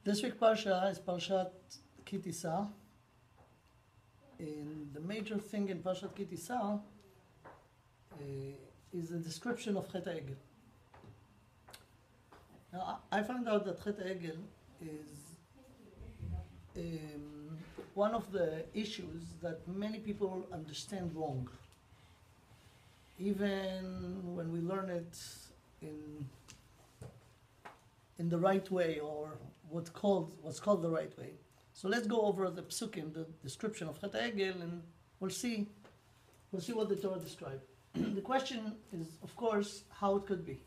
This week's Parsha is Parashat Ki-Tisa. And the major thing in Parashat Ki-Tisa is the description of Chet HaEgel. Now, I found out that Chet HaEgel is one of the issues that many people understand wrong. Even when we learn it in the right way, or what's called the right way. So let's go over the psukim, the description of Chet HaEgel, and we'll see what the Torah describes. The question is, of course, how it could be.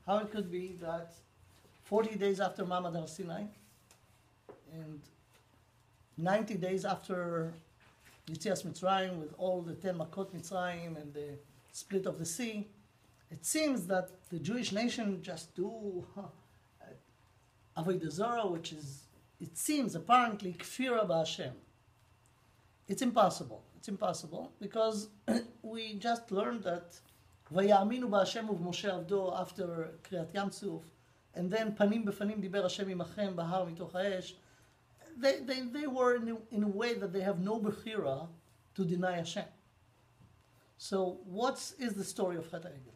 How it could be that 40 days after Ma'amad Har Sinai and 90 days after Yetzias Mitzrayim, with all the 10 Makot Mitzrayim and the split of the sea, it seems that the Jewish nation just do Avodah Zarah, which is, it seems, apparently, Kfira B'Hashem. It's impossible. It's impossible because we just learned that Vayaminu B'Hashem u'Moshe Avdo after Kriyat Yam Suf, and then Panim B'Fanim Diber Hashem Imachem Bahar Mitoch Ha'esh. They were in a way that they have no Bechira to deny Hashem. So what is the story of Chet HaEgel?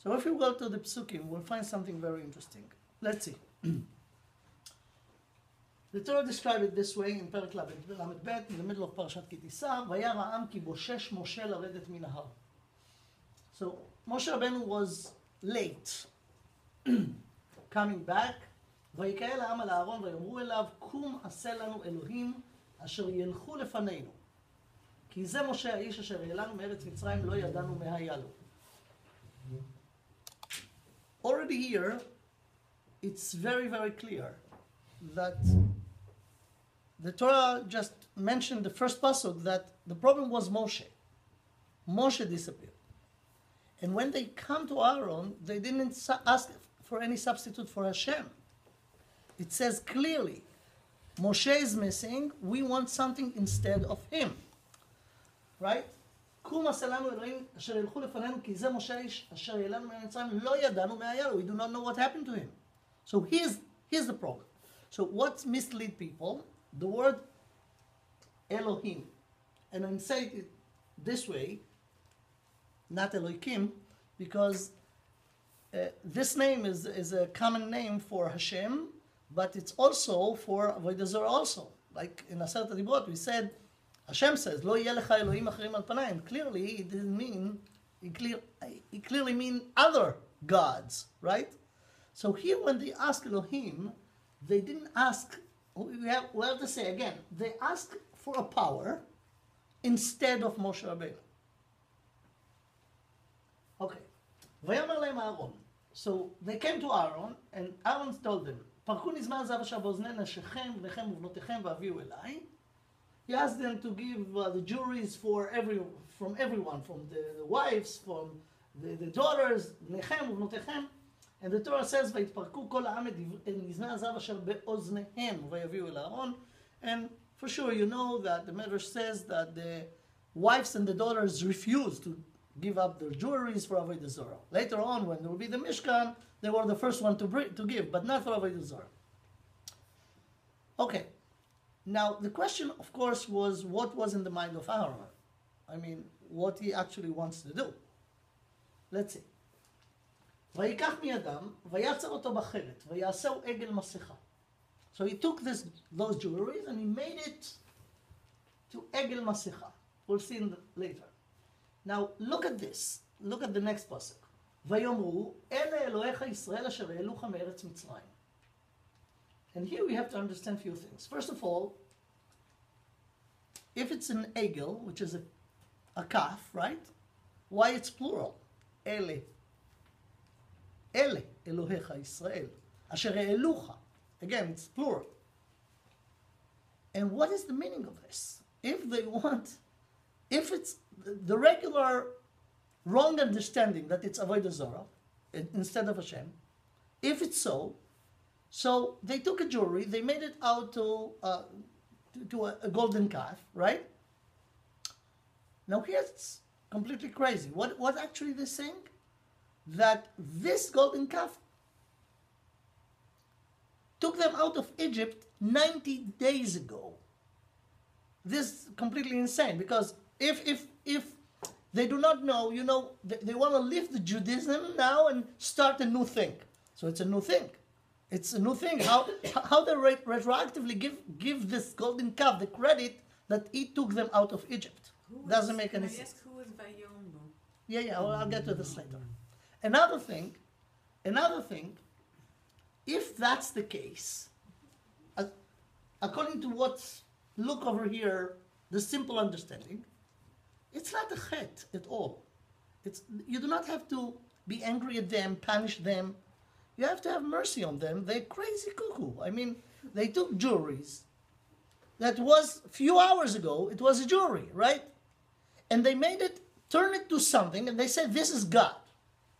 So if you go to the Psukim, we'll find something very interesting. Let's see. The Torah described it this way in Perek Lamed Bet, in the middle of Parashat Ki-Tisa, Vayar ha'am ki boshesh Moshe laredet min ha'ar. So Moshe Rabbeinu was late coming back. ויקהל העם על הארון ויאמרו אליו, קום עשה לנו אלוהים אשר ילכו לפנינו. כי זה משה האיש אשר העלנו מארץ מצרים, לא ידענו מה היה לו. Already here, it's very, very clear that the Torah just mentioned the first pasuk that the problem was Moshe. Moshe disappeared. And when they come to Aaron, they didn't ask for any substitute for Hashem. It says clearly, Moshe is missing, we want something instead of him. Right? We do not know what happened to him. So here's the problem. So what mislead people? The word Elohim. And I'm saying it this way, not Elohim, because this name is a common name for Hashem, but it's also for Avodah Zarah also. Like in Aseret HaDibrot, we said, Hashem says, Lo yeh lecha Elohim acharim al panayim. Clearly, it didn't mean, it clearly mean other gods, right? So here when they ask Elohim, they didn't ask, we have to say again, they asked for a power instead of Moshe Rabbeinu. Okay. Vayomer lehem Aaron. So they came to Aaron, and Aaron told them, פרקו נזמן הזהב אשר באוזני נשיכם, בניכם ובנותיכם והביאו אליי. He asked them to give the juries from everyone, from the wives, from the daughters, בניכם ובנותיכם. And the Torah says, ויתפרקו כל העם את נזמן הזהב אשר באוזניהם ויביאו אל אהרון. And for sure you know that the Medrash says that the wives and the daughters refused to give up their jewelries for Avodah Zarah. Later on, when there will be the Mishkan, they were the first one to give, but not for Avodah Zarah. Okay. Now, the question, of course, was what was in the mind of Aaron? I mean, what he actually wants to do. Let's see. ויקח מידם, ויצר אותו בחרת, ויעשהו עגל מסכה. So he took those jewelries and he made it to עגל מסכה. We'll see later. Now, look at this. Look at the next pasuk. ויאמרו, אלה אלוהיך ישראל אשר העלוך מארץ מצרים. And here we have to understand a few things. First of all, if it's an egel, which is a calf, right? Why it's plural? אלה. אלה אלוהיך ישראל אשר העלוך. Again, it's plural. And what is the meaning of this? If it's the regular wrong understanding that it's Avodah Zarah instead of Hashem, if it's so they took a jewelry, they made it out to a golden calf, right? Now here it's completely crazy. What actually they're saying? That this golden calf took them out of Egypt 90 days ago. This is completely insane, because if they do not know, they want to leave the Judaism now and start a new thing. So it's a new thing. It's a new thing. How they retroactively give this golden calf the credit that he took them out of Egypt. Doesn't make any sense. Who is Vayon? Yeah, I'll get to this later. Another thing, if that's the case, according to what's, look over here, the simple understanding, it's not a chet at all. You do not have to be angry at them, punish them. You have to have mercy on them. They're crazy cuckoo. I mean, they took jewelries that was, a few hours ago, it was a jewelry, right? And they made it, turn it to something, and they said, this is God.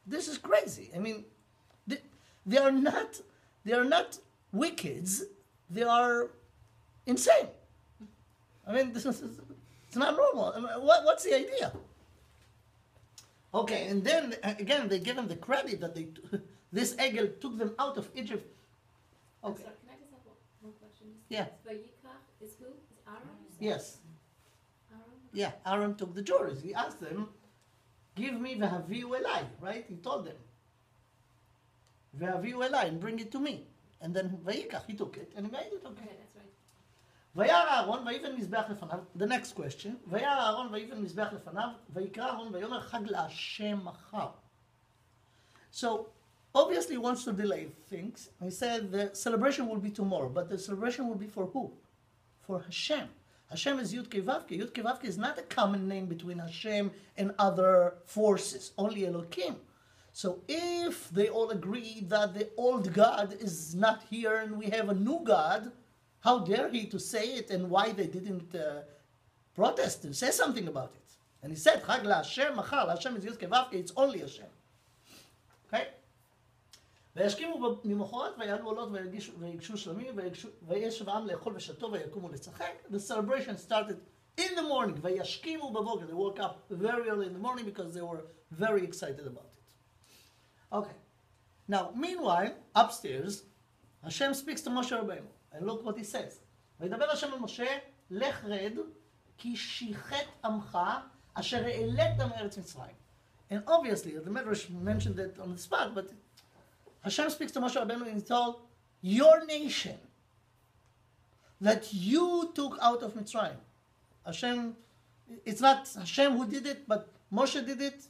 This is crazy. I mean, they are not wickeds. They are insane. I mean, it's not normal. I mean, what's the idea? Okay, and then again, they give them the credit that this Egel took them out of Egypt. Okay. Sorry, can I just have one question? Yeah. Vayikach is who? Is Aaron? Yes. Aaron? Yeah, Aaron took the jewelries. He asked them, give me v'haviu elai, right? He told them, v'haviu elai, and bring it to me. And then Vayikach, he took it, and he made it okay. Okay, that's right. וירא אהרון ויבן מזבח לפניו, the next question, וירא אהרון ויבן מזבח לפניו, ויקרא אהרון ויאמר חג להשם מחר. So, obviously he wants to delay things. He said the celebration will be tomorrow, but the celebration will be for who? For Hashem. Hashem is Yud Kei Vav Kei. Yud Kei Vav Kei is not a common name between Hashem and other forces, only Elokim. So if they all agree that the old God is not here and we have a new God, how dare he to say it, and why they didn't protest and say something about it? And he said, Chag LaHashem Machar, Hashem is Yud Kei Vav Kei, it's only Hashem. Okay? וישכימו ממחרת ויעלו עולות ויגשו שלמים וישב העם לאכול ושתו ויקומו לשחק. The celebration started in the morning. וישכימו בבוקר. They woke up very early in the morning because they were very excited about it. Okay. Now, meanwhile, upstairs, Hashem speaks to Moshe Rabbeinu. And look what he says. וידבר השם אל משה, לך רד, כי שיחת עמך, אשר העלית מארץ מצרים. And obviously, the Medrash mentioned it on the spot, but Hashem speaks to Moshe Rabbeinu and he told, your nation that you took out of Mitzrayim. Hashem, it's not Hashem who did it, but Moshe did it.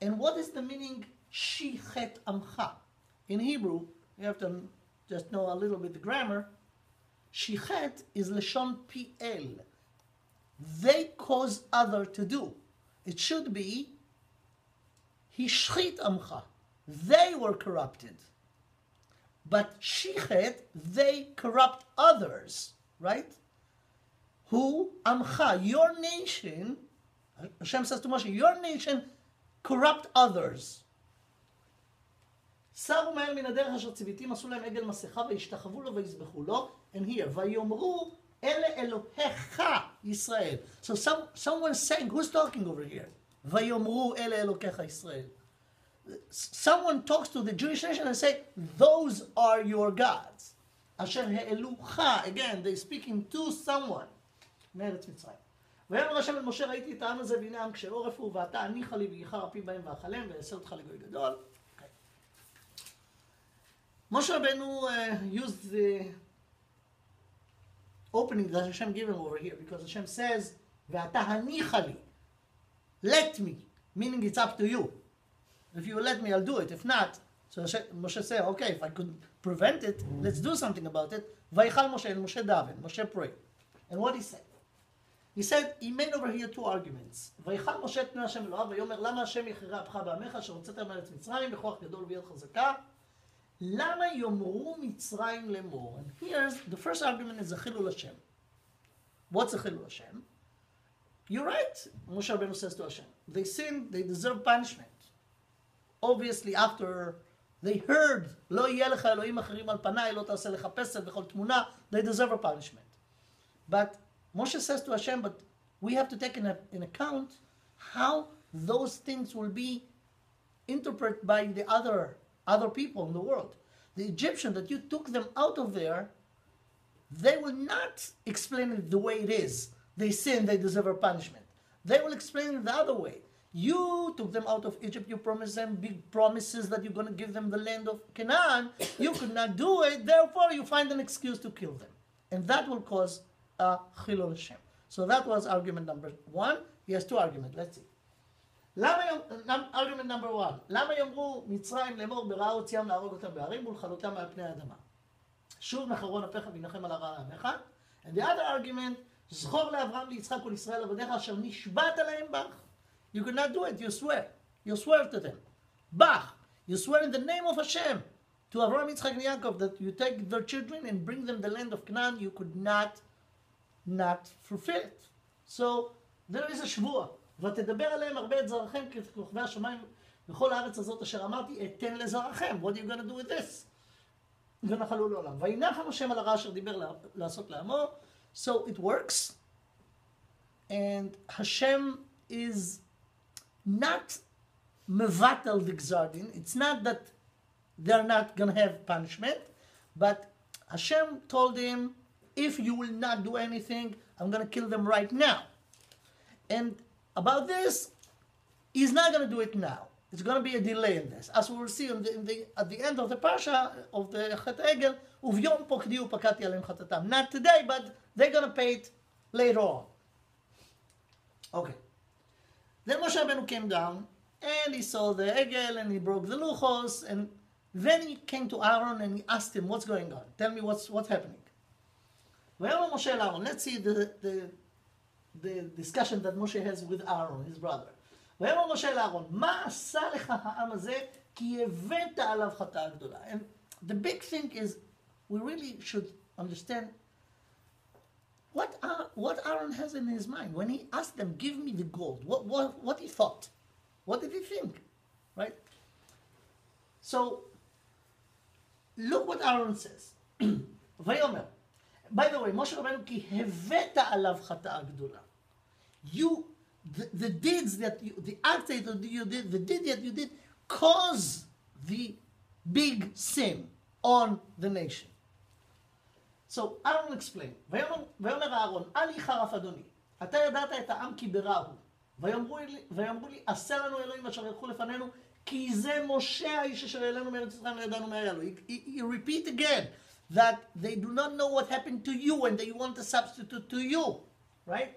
And what is the meaning, Shichet Amcha? In Hebrew, you have to just know a little bit the grammar. Shichet is Lashon PL. They cause other to do. It should be Hishchit Amcha. They were corrupted. But Shichet, they corrupt others, right? Who? Amcha, your nation, Hashem says to Moshe, your nation corrupt others. סרו מהר מן הדרך אשר ציוויתים, עשו להם עגל מסכה והשתחוו לו ויזבחו לו. And here, ויאמרו אלה אלוהיך ישראל. So someone's saying, who's talking over here? ויאמרו אלה אלוהיך ישראל. Someone talks to the Jewish nation and say, those are your gods. אשר העלוך, again, they're speaking to someone. מארץ מצרים. ויאמר השם אל משה, ראיתי את העם הזה והנה עם קשה עורף הוא, ואתה הניחה לי וייחר אפי בהם ואכלם ואעשה אותך לגוי גדול. Moshe Rabbeinu used the opening that Hashem gave him over here, because Hashem says, "Ve'ata hanicha li," let me, meaning it's up to you. If you will let me, I'll do it. If not, so Moshe said, okay, if I could prevent it, let's do something about it. Vayichal Moshe, and Moshe daven, Moshe prayed. And what he said? He said, he made over here two arguments. ויכל משה את פני השם אלוהיו, ויאמר למה השם יכרע אפך בעמך, אשר הוצאתם מארץ מצרים, בכוח גדול וביד חזקה. למה יאמרו מצרים לאמור? And here's, the first argument is a חילול Hashem. What's a חילול Hashem? You're right, Moshe Rabbeinu says to Hashem. They sinned, they deserve punishment. Obviously, after they heard, לא יהיה לך אלוהים אחרים על פניי, לא תעשה לך פסל בכל תמונה, they deserve a punishment. But Moshe says to Hashem, but we have to take in account how those things will be interpreted by the other people in the world. the Egyptian that you took them out of there, they will not explain it the way it is. They sin, they deserve a punishment. They will explain it the other way. You took them out of Egypt, you promised them big promises that you're going to give them the land of Canaan. You could not do it, therefore you find an excuse to kill them. And that will cause a Chilul Hashem. So that was argument number one. He has two arguments, let's see. argument number one, למה יאמרו מצרים לאמור ברעה הוציאם להרוג אותם בהרים ולכלותם מעל פני האדמה? שוב מחרון אפיך וינחם על הרע עמך. And the other argument, זכור לאברהם ליצחק ולישראל עבדיך אשר נשבעת להם בך. You could not do it, you swear. You swear to them. Bach, you swear in the name of Hashem to Avraham, Yitzchak, and Yaakov that you take their children and bring them the land of Canaan. You could not fulfill it. So there is a שבוע. ותדבר עליהם הרבה את זרעכם ככוכבי השמיים בכל הארץ הזאת אשר אמרתי אתן לזרעכם. What are you going to do with this? ונחלו לעולם. וינחם השם על הרע אשר דיבר לעשות לעמו. So it works. And Hashem is not mevatel the gzar din. It's not that they're not going to have punishment, but Hashem told him, if you will not do anything, I'm going to kill them right now. And about this, he's not going to do it now. It's going to be a delay in this. As we will see at the end of the Parsha of the Chet Egel, Uvyom pokdi upakati alem chatatam. Not today, but they're going to pay it later on. Okay. Then Moshe Rabbeinu came down, and he saw the Egel, and he broke the luchos, and then he came to Aaron, and he asked him, what's going on? Tell me what's happening. Well, Moshe and Aaron, let's see the discussion that Moshe has with Aaron, his brother. ויאמר משה לאהרון, מה עשה לך העם הזה, כי הבאת עליו חטאה גדולה. And the big thing is, we really should understand what Aaron has in his mind. When he asked them, give me the gold, what he thought. What did he think? Right? So, look what Aaron says. ויאמר, by the way, משה רבנו, כי הבאת עליו חטאה גדולה. The deeds that the acts that you did, the deed that you did, cause the big sin on the nation. So Aaron explained, ויאמר אהרון, אל יחרף אדוני, אתה ידעת את העם כי ברע הוא, ויאמרו לי, עשה לנו אלוהים אשר ילכו לפנינו, כי זה משה האיש אשר העלינו מארץ מצרים לידענו מה היה לו. He repeat again that they do not know what happened to you and they want a substitute to you, right?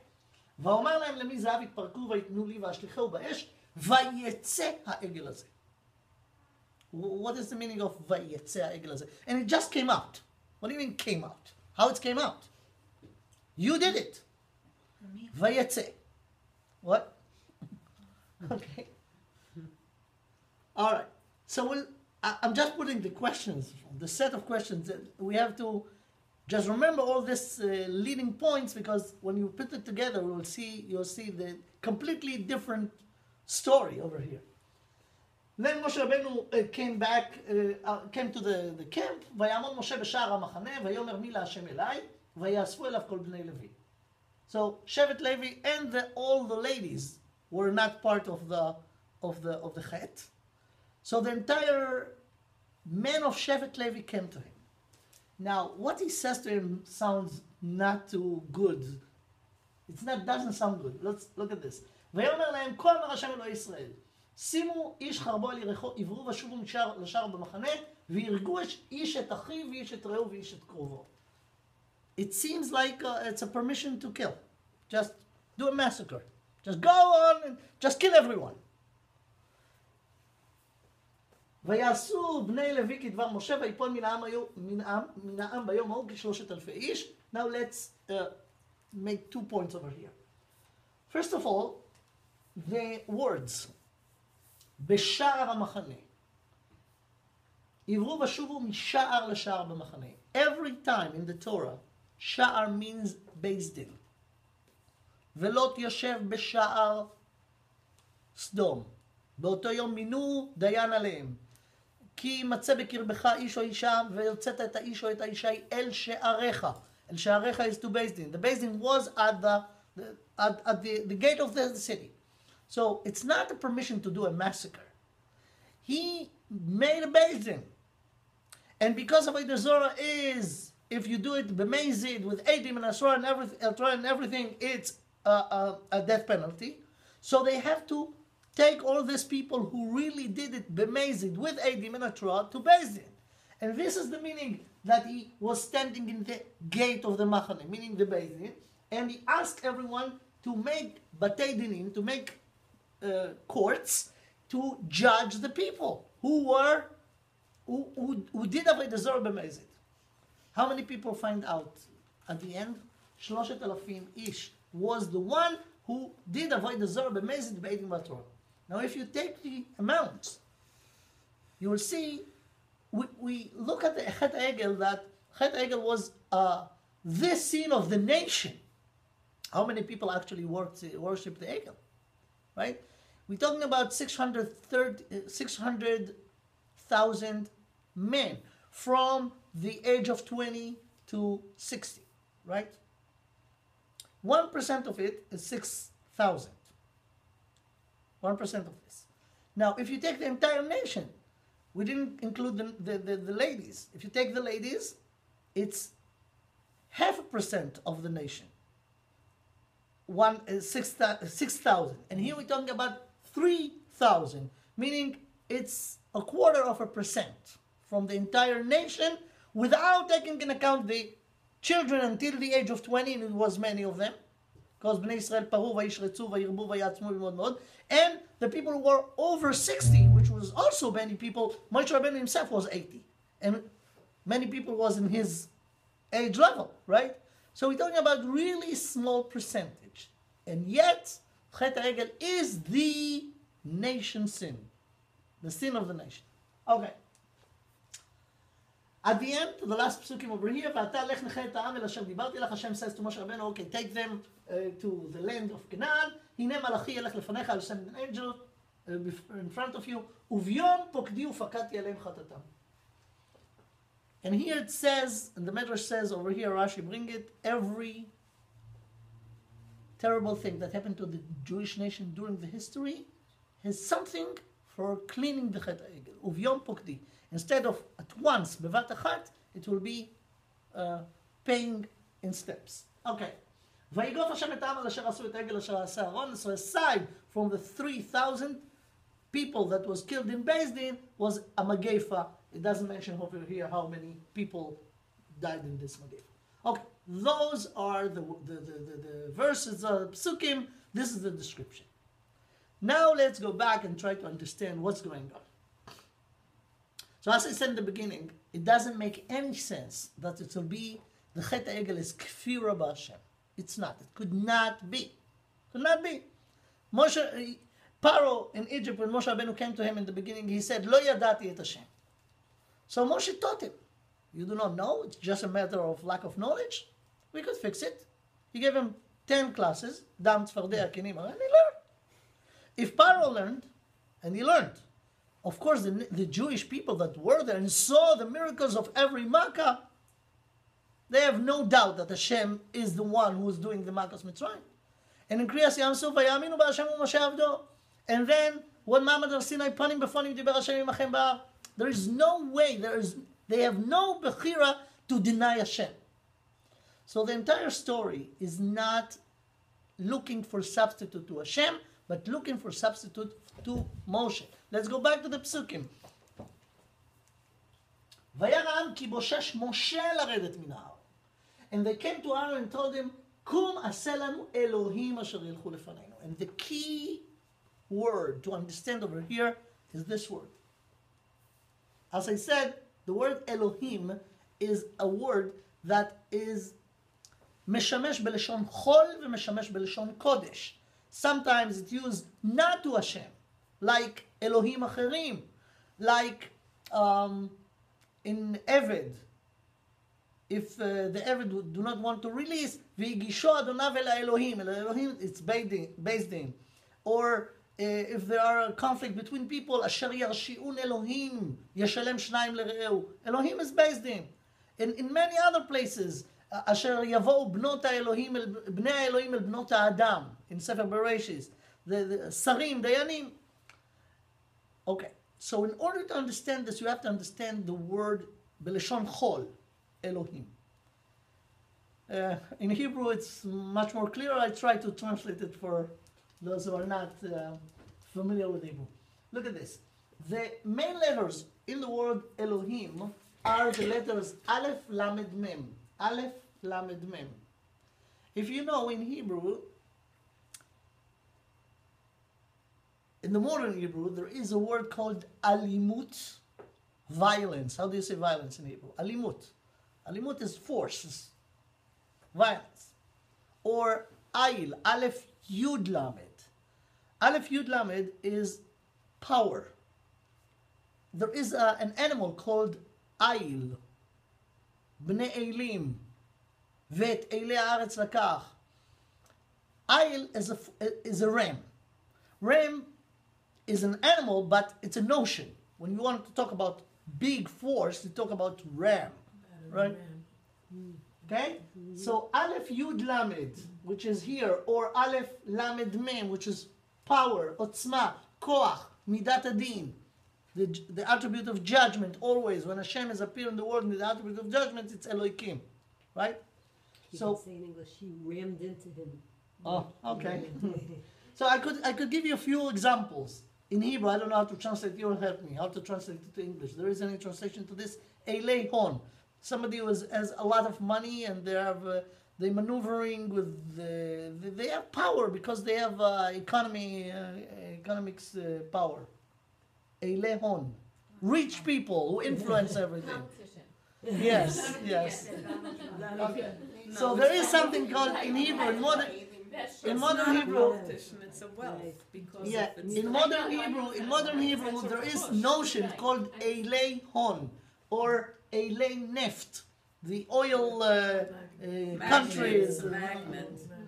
ואומר להם למי זהב יתפרקו ויתנו לי ואשליחהו באש ויצא העגל הזה. What is the meaning of ויצא העגל הזה? And it just came out. What do you mean came out? How it came out? You did it. ויצא. What? Okay. All right. So I'm just putting the questions, the set of questions that we have to just remember all these leading points, because when you put it together, you'll see the completely different story over here. Then Moshe Rabbeinu came to the camp. ויעמוד משה בשער המחנה, ויאמר מי להשם אליי, ויאספו אליו כל בני לוי. So Shevet Levi and all the ladies were not part of the chet. So the entire men of Shevet Levi came to him. Now, what he says to him sounds not too good. Doesn't sound good. Let's look at this. ויאמר להם, כה אמר השם אלוהי ישראל, שימו איש חרבו על ירחו, עברו ושובו לשער במחנה, וירגו איש את אחיו, ואיש את רעהו, ואיש את קרובו. It seems like it's a permission to kill. Just do a massacre. Just go on and just kill everyone. ויעשו בני לוי כדבר משה ויפול מן העם ביום ההוא כ3,000 איש. Now let's make 2 points over here. First of all, the words בשער המחנה. עברו ושובו משער לשער במחנה. Every time in the Torah, שער means based in. ולא תישב בשער סדום. באותו יום מינו דיין עליהם. כי מצא בקרבך איש או אישה, ויוצאת את האיש או את האישה אל שעריך. אל שעריך is to based in. The based in was at the gate of the city. So it's not a permission to do a massacre. He made a based in. And because Avodah Zorah is, if you do it b'mezid with Eidim and Asra and everything, it's a death penalty. So they have to take all these people who really did it b'mezid with Eidim and Asra to Beis Din. And this is the meaning that he was standing in the gate of the Machane, meaning the Beis Din, and he asked everyone to make Batei Dinim, to make courts, to judge the people who did Avodah Zorah b'mezid. How many people find out at the end? 3,000 ish was the one who did Avodah Zorah b'mezid b'Eidim v'Torah. Now if you take the amounts, you will see, we look at the Chet Egel, that Chet Egel was the sin of the nation. How many people actually worship the Egel? Right? We're talking about 600,000 men from the age of 20 to 60, right? 1% of it is 6,000. 1% of this. Now, if you take the entire nation, we didn't include the ladies. If you take the ladies, it's 0.5% of the nation. 6,000. And here we're talking about 3,000, meaning it's 0.25% from the entire nation, without taking into account the children until the age of 20, and it was many of them, because Bnei Israel paru vayishretzu vayirbu vayatzmu v'mod mod, and the people who were over 60, which was also many people. Moshe Rabbeinu himself was 80, and many people was in his age level, right? So we're talking about really small percentage, and yet Chet HaEgel is the nation sin, the sin of the nation. Okay. At the end, the last psukim over here, ואתה לך נחה את העם אל אשר דיברתי לך, Hashem says to Moshe Rabbeinu, okay, take them to the land of Canaan, הנה מלאכי ילך לפניך, I'll send an angel in front of you, וביום פוקדי ופקדתי עליהם חטאתם. And here it says, and the Medrash says over here, Rashi bring it, every terrible thing that happened to the Jewish nation during the history has something for cleaning the Chet HaEgel. וביום פוקדי. Instead of at once, bevat achat, it will be paying in steps. Okay. ויגוף השם את העם על אשר עשו את העגל אשר עשה אהרון. So aside from the 3,000 people that was killed in Beis Din, was a Magefa. It doesn't mention over here how many people died in this Magefa. Okay. Those are the verses of Psukim. This is the description. Now let's go back and try to understand what's going on. So as I said in the beginning, it doesn't make any sense that it will be the Chet HaEgel is Kfira B'Hashem. It's not. It could not be. Could not be. Paro in Egypt, when Moshe Rabbeinu came to him in the beginning, he said, Lo yadati et Hashem. So Moshe taught him. You do not know. It's just a matter of lack of knowledge. We could fix it. He gave him 10 classes, Dam, Tzfardea, Kinim, and he learned. If Paro learned, and he learned, of course, the Jewish people that were there and saw the miracles of every Makkah, they have no doubt that Hashem is the one who is doing the Makkah's Mitzrayim. And in Kriyas Yam Suf, Vayaminu b'Hashem u'Moshe Avdo. And then, when Ma'amad Har Sinai, Panim b'Panim diber Hashem imachem ba'ar, there is no way, they have no bechira to deny Hashem. So the entire story is not looking for substitute to Hashem, but looking for substitute to Moshe. Let's go back to the psukim. וירא העם כי בושש משה לרדת מן ההר. And they came to Aaron and told him, קום עשה לנו אלוהים אשר ילכו לפנינו. And the key word to understand over here is this word. As I said, the word Elohim is a word that is משמש בלשון חול ומשמש בלשון קודש. Sometimes it's used not to Hashem, like Elohim Acherim, like in Eved. If the Eved do not want to release, V'yigisho Adonav el Elohim, Elohim, it's based in. Or if there are a conflict between people, Asher Yarshi'un Elohim, Yeshalem Shnaim L'Re'eu. Elohim is based in. In many other places, Asher Yavo Bnot Elohim, Bnei Elohim el Bnot Adam, in Sefer Bereshis, the Sarim, Dayanim. Okay, so in order to understand this, you have to understand the word בלשון חול, אלוהים. In Hebrew it's much more clear. I try to translate it for those who are not familiar with Hebrew. Look at this. The main letters in the word Elohim are the letters Aleph, Lamed, Mem. Aleph, Lamed, Mem. If you know in Hebrew, in the modern Hebrew, there is a word called alimut, violence. How do you say violence in Hebrew? Alimut. Alimut is force, is violence. Or Ail, Aleph Yud Lamed. Aleph Yud Lamed is power. There is an animal called Ail, Bnei Eilim, Vet Eilei Haaretz Lakach. Ail is a ram. Ram is an animal, but it's a notion. When you want to talk about big force, you talk about ram, right? Okay? So Aleph Yud Lamed, which is here, or Aleph Lamed Mem, which is power, Otzma, Koach, Midat Adin, the attribute of judgment. Always, when Hashem is appearing in the world with the attribute of judgment, it's Elohim, right? He So can say in English, she rammed into him. oh, okay. So I could give you a few examples. In Hebrew, I don't know how to translate. You will help me how to translate it to English. There is any translation to this? Eilei Hon. Somebody who has a lot of money and they're maneuvering with they have power because they have economics power. Eilei Hon. Rich people who influence everything. Competition. Yes, yes. Okay. So there is something called in Hebrew, in modern Hebrew, It's a wealth because yeah, of its in modern Hebrew, there is notion called Eilei Hon or Eilei Neft, the oil countries,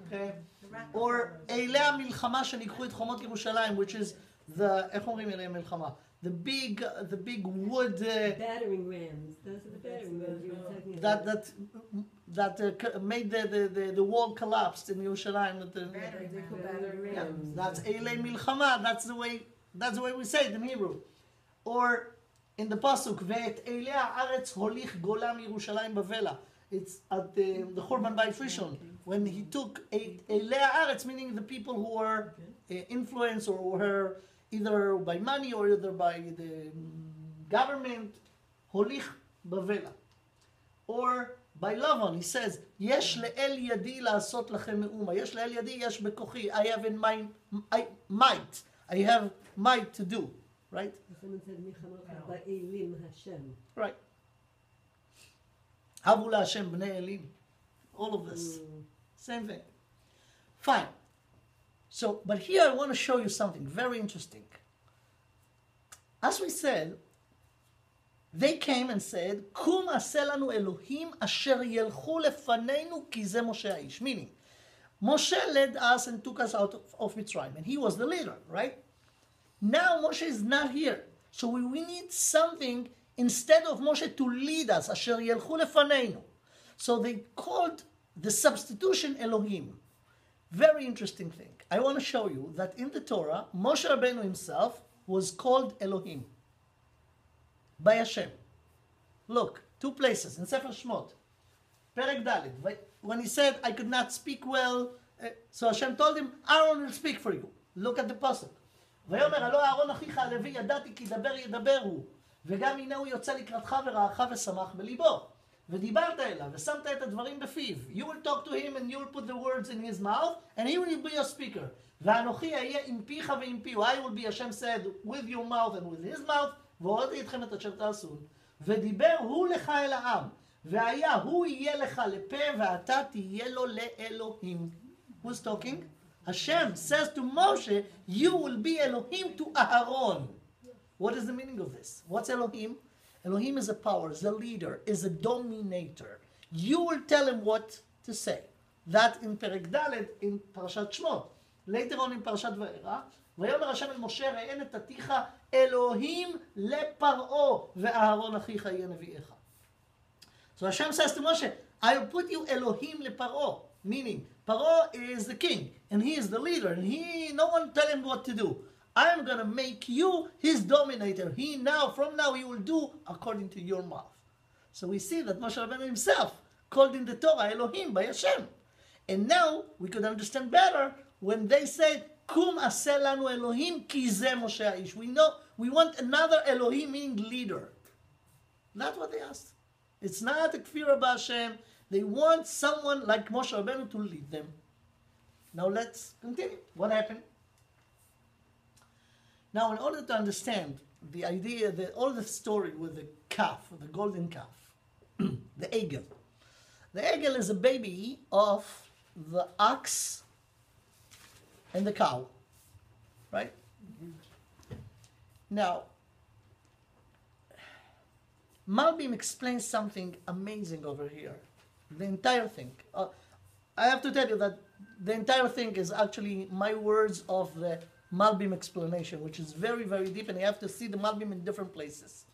okay, or Eilei המלחמה שניקחו את חומות ירושלים, which is the, איך אומרים אילei מלחמה? The big wood Battering rams. Those are the battering rams you were talking about. that made the wall collapsed in Yerushalayim. They're called battering Yeah, rams. that's Eilei Milchama. That's the way we say it in Hebrew. Or in the pasuk, Ve'et Eilei Haaretz holich gola miYerushalayim bavela. It's at the Churban Bayit Rishon when he took Eilei Haaretz, meaning the people who were influenced or were either by money or either by the government, holich bavela. Or by Lavan, he says, Yesh le'el yadi la'asot lachem me'uma. Yesh le'el yadi, yesh bekochi. I have in mind, might. I have might to do. Right? Someone said, "Michamelcha ba'elim Hashem." Right. Havu la'Hashem b'nei elim. All of this. Same thing. Fine. So, but here I want to show you something very interesting. As we said, they came and said, Kum aseh lanu Elohim asher yelchu lefaneinu ki ze Moshe ha'ish. Meaning, Moshe led us and took us out of Mitzrayim, and he was the leader, right? Now Moshe is not here. So we need something instead of Moshe to lead us, asher yelchu lefaneinu. So they called the substitution Elohim. Very interesting thing. I want to show you that in the Torah, Moshe Rabbeinu himself was called Elohim by Hashem. Look, two places in Sefer Shmot, Perek Dalet. When he said, "I could not speak well," so Hashem told him, "Aaron will speak for you." Look at the pasuk. ויאמר הלא אהרון אחיך הלוי ידעתי כי דבר ידבר הוא וגם הנה הוא יוצא לקראתך ורעך ושמח בליבו ודיברת אליו ושמת את הדברים בפיו. You will talk to him and you will put the words in his mouth and he will be your speaker. ואנוכי אהיה עם פיך ועם פיו. I will be, Hashem said, with your mouth and with his mouth והורדתי אתכם את אשר תעשון. ודיבר הוא לך אל העם והיה הוא יהיה לך לפה ואתה תהיה לו לאלוהים. Who's talking? Hashem says to Moshe, you will be Elohim to Aaron. What is the meaning of this? What's Elohim? Elohim is a power, is a leader, is a dominator. You will tell him what to say. That in Perek Dalet, in Parashat Shmot. Later on in Parashat Vayera, ויאמר השם אל משה ראה נתתיך אלוהים לפרעה ואהרון אחיך יהיה נביאך. So Hashem says to Moshe, I will put you Elohim leParo, meaning Paro is the king and he is the leader and no one tell him what to do. I'm going to make you his dominator. From now he will do according to your mouth. So we see that Moshe Rabbeinu himself called in the Torah Elohim by Hashem. And now we could understand better when they said, Kum aseh lanu Elohim ki ze Moshe ha'ish. We know, we want another Elohim, meaning leader. That's what they asked. It's not a kfirah b'Hashem. They want someone like Moshe Rabbeinu to lead them. Now let's continue. What happened? Now, in order to understand the idea, all the story with the calf, the golden calf, the egel. The egel is a baby of the ox and the cow, right? Now, Malbim explains something amazing over here. The entire thing. I have to tell you that the entire thing is actually my words of the Malbim explanation, which is very, very deep, and you have to see the Malbim in different places.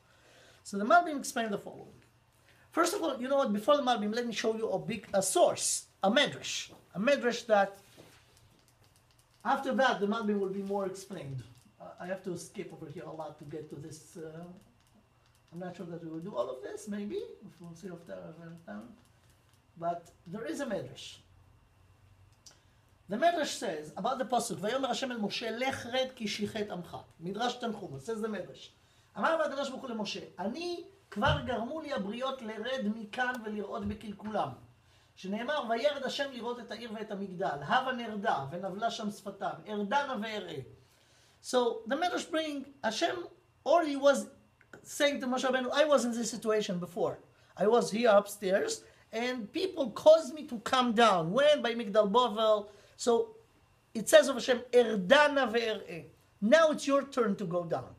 So the Malbim explained the following. First of all, you know what? Before the Malbim, let me show you a source, a medrash. A medrash that, after that, the Malbim will be more explained. I have to skip over here a lot to get to this. I'm not sure that we will do all of this, maybe. If we'll see if there are time. But there is a medrash. The medrash says about the pasuk, "Vayomer Hashem el Moshe, lech red ki shichet amcha." Midrash Tanchum. It says the medrash. אמר הקדוש ברוך הוא למשה, אני כבר גרמו לי הבריות לרד מכאן ולראות בקלקולם. שנאמר, וירד השם לראות את העיר ואת המגדל. הווה נרדה ונבלה שם שפתיו. ארדנה ואראה. So the medrash bring, Hashem already was saying to Moshe Rabbeinu, I was in this situation before. I was here upstairs, and people caused me to come down. When? By Migdal Bovel. So it says of Hashem, Erdana ve'er'eh. Now it's your turn to go down.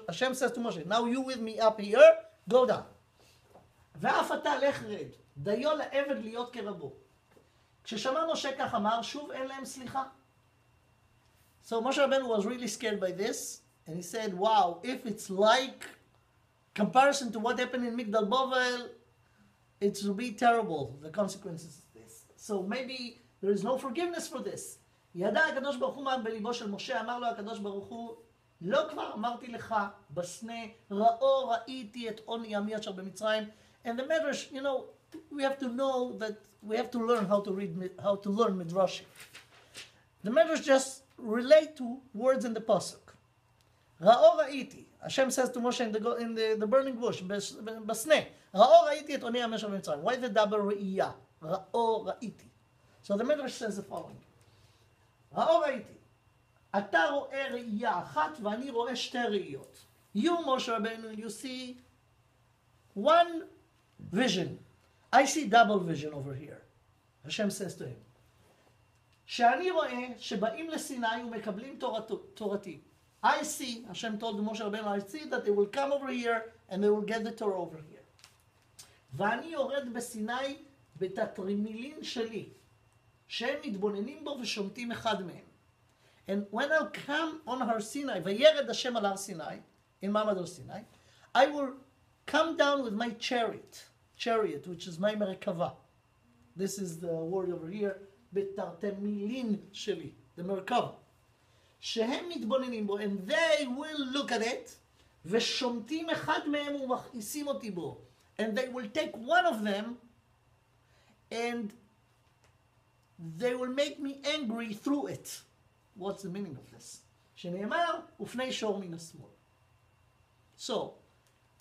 Hashem says to Moshe, now you with me up here, go down. ואף אתה לך רד, דיו לעבד להיות כרבו. כששמע משה כך אמר, שוב אין להם סליחה. So Moshe Rabbeinu was really scared by this, and he said, wow, if it's like comparison to what happened in Migdal Bovel, it will be terrible, the consequences of this. So maybe there is no forgiveness for this. ידע הקדוש ברוך הוא מה בליבו של משה, אמר לו הקדוש ברוך הוא, לא כבר אמרתי לך בסנה, ראו ראיתי את עוני עמי אשר במצרים. And the medrash, you know, we have to know that we have to learn how to read, how to learn midrashim. The medrash just relate to words in the pasuk. ראו ראיתי. Hashem says to Moshe in the burning bush, בסנה, ראו ראיתי את עוני עמי אשר במצרים. Why the double ראייה? ראו ראיתי. So the medrash says the following. ראו ראיתי. אתה רואה ראייה אחת ואני רואה שתי ראיות. You, Moshe Rabbeinu, you see one vision. I see double vision over here. Hashem says to him. שאני רואה שבאים לסיני ומקבלים תורתי. I see, Hashem told Moshe Rabbeinu, I see that they will come over here and they will get the Torah over here. ואני יורד בסיני בתתרימילין שלי, שהם מתבוננים בו ושומטים אחד מהם. And when I'll come on Har Sinai, וירד Hashem על הר סיני, in Ma'amad Har Sinai, I will come down with my chariot, which is my Merkava. This is the word over here, בתרתמילין שלי, the Merkava. שהם מתבוננים בו, and they will look at it, ושומטים אחד מהם ומכעיסים אותי בו. And they will take one of them, and they will make me angry through it. What's the meaning of this? שנאמר, ופני שור מן השמאל. So,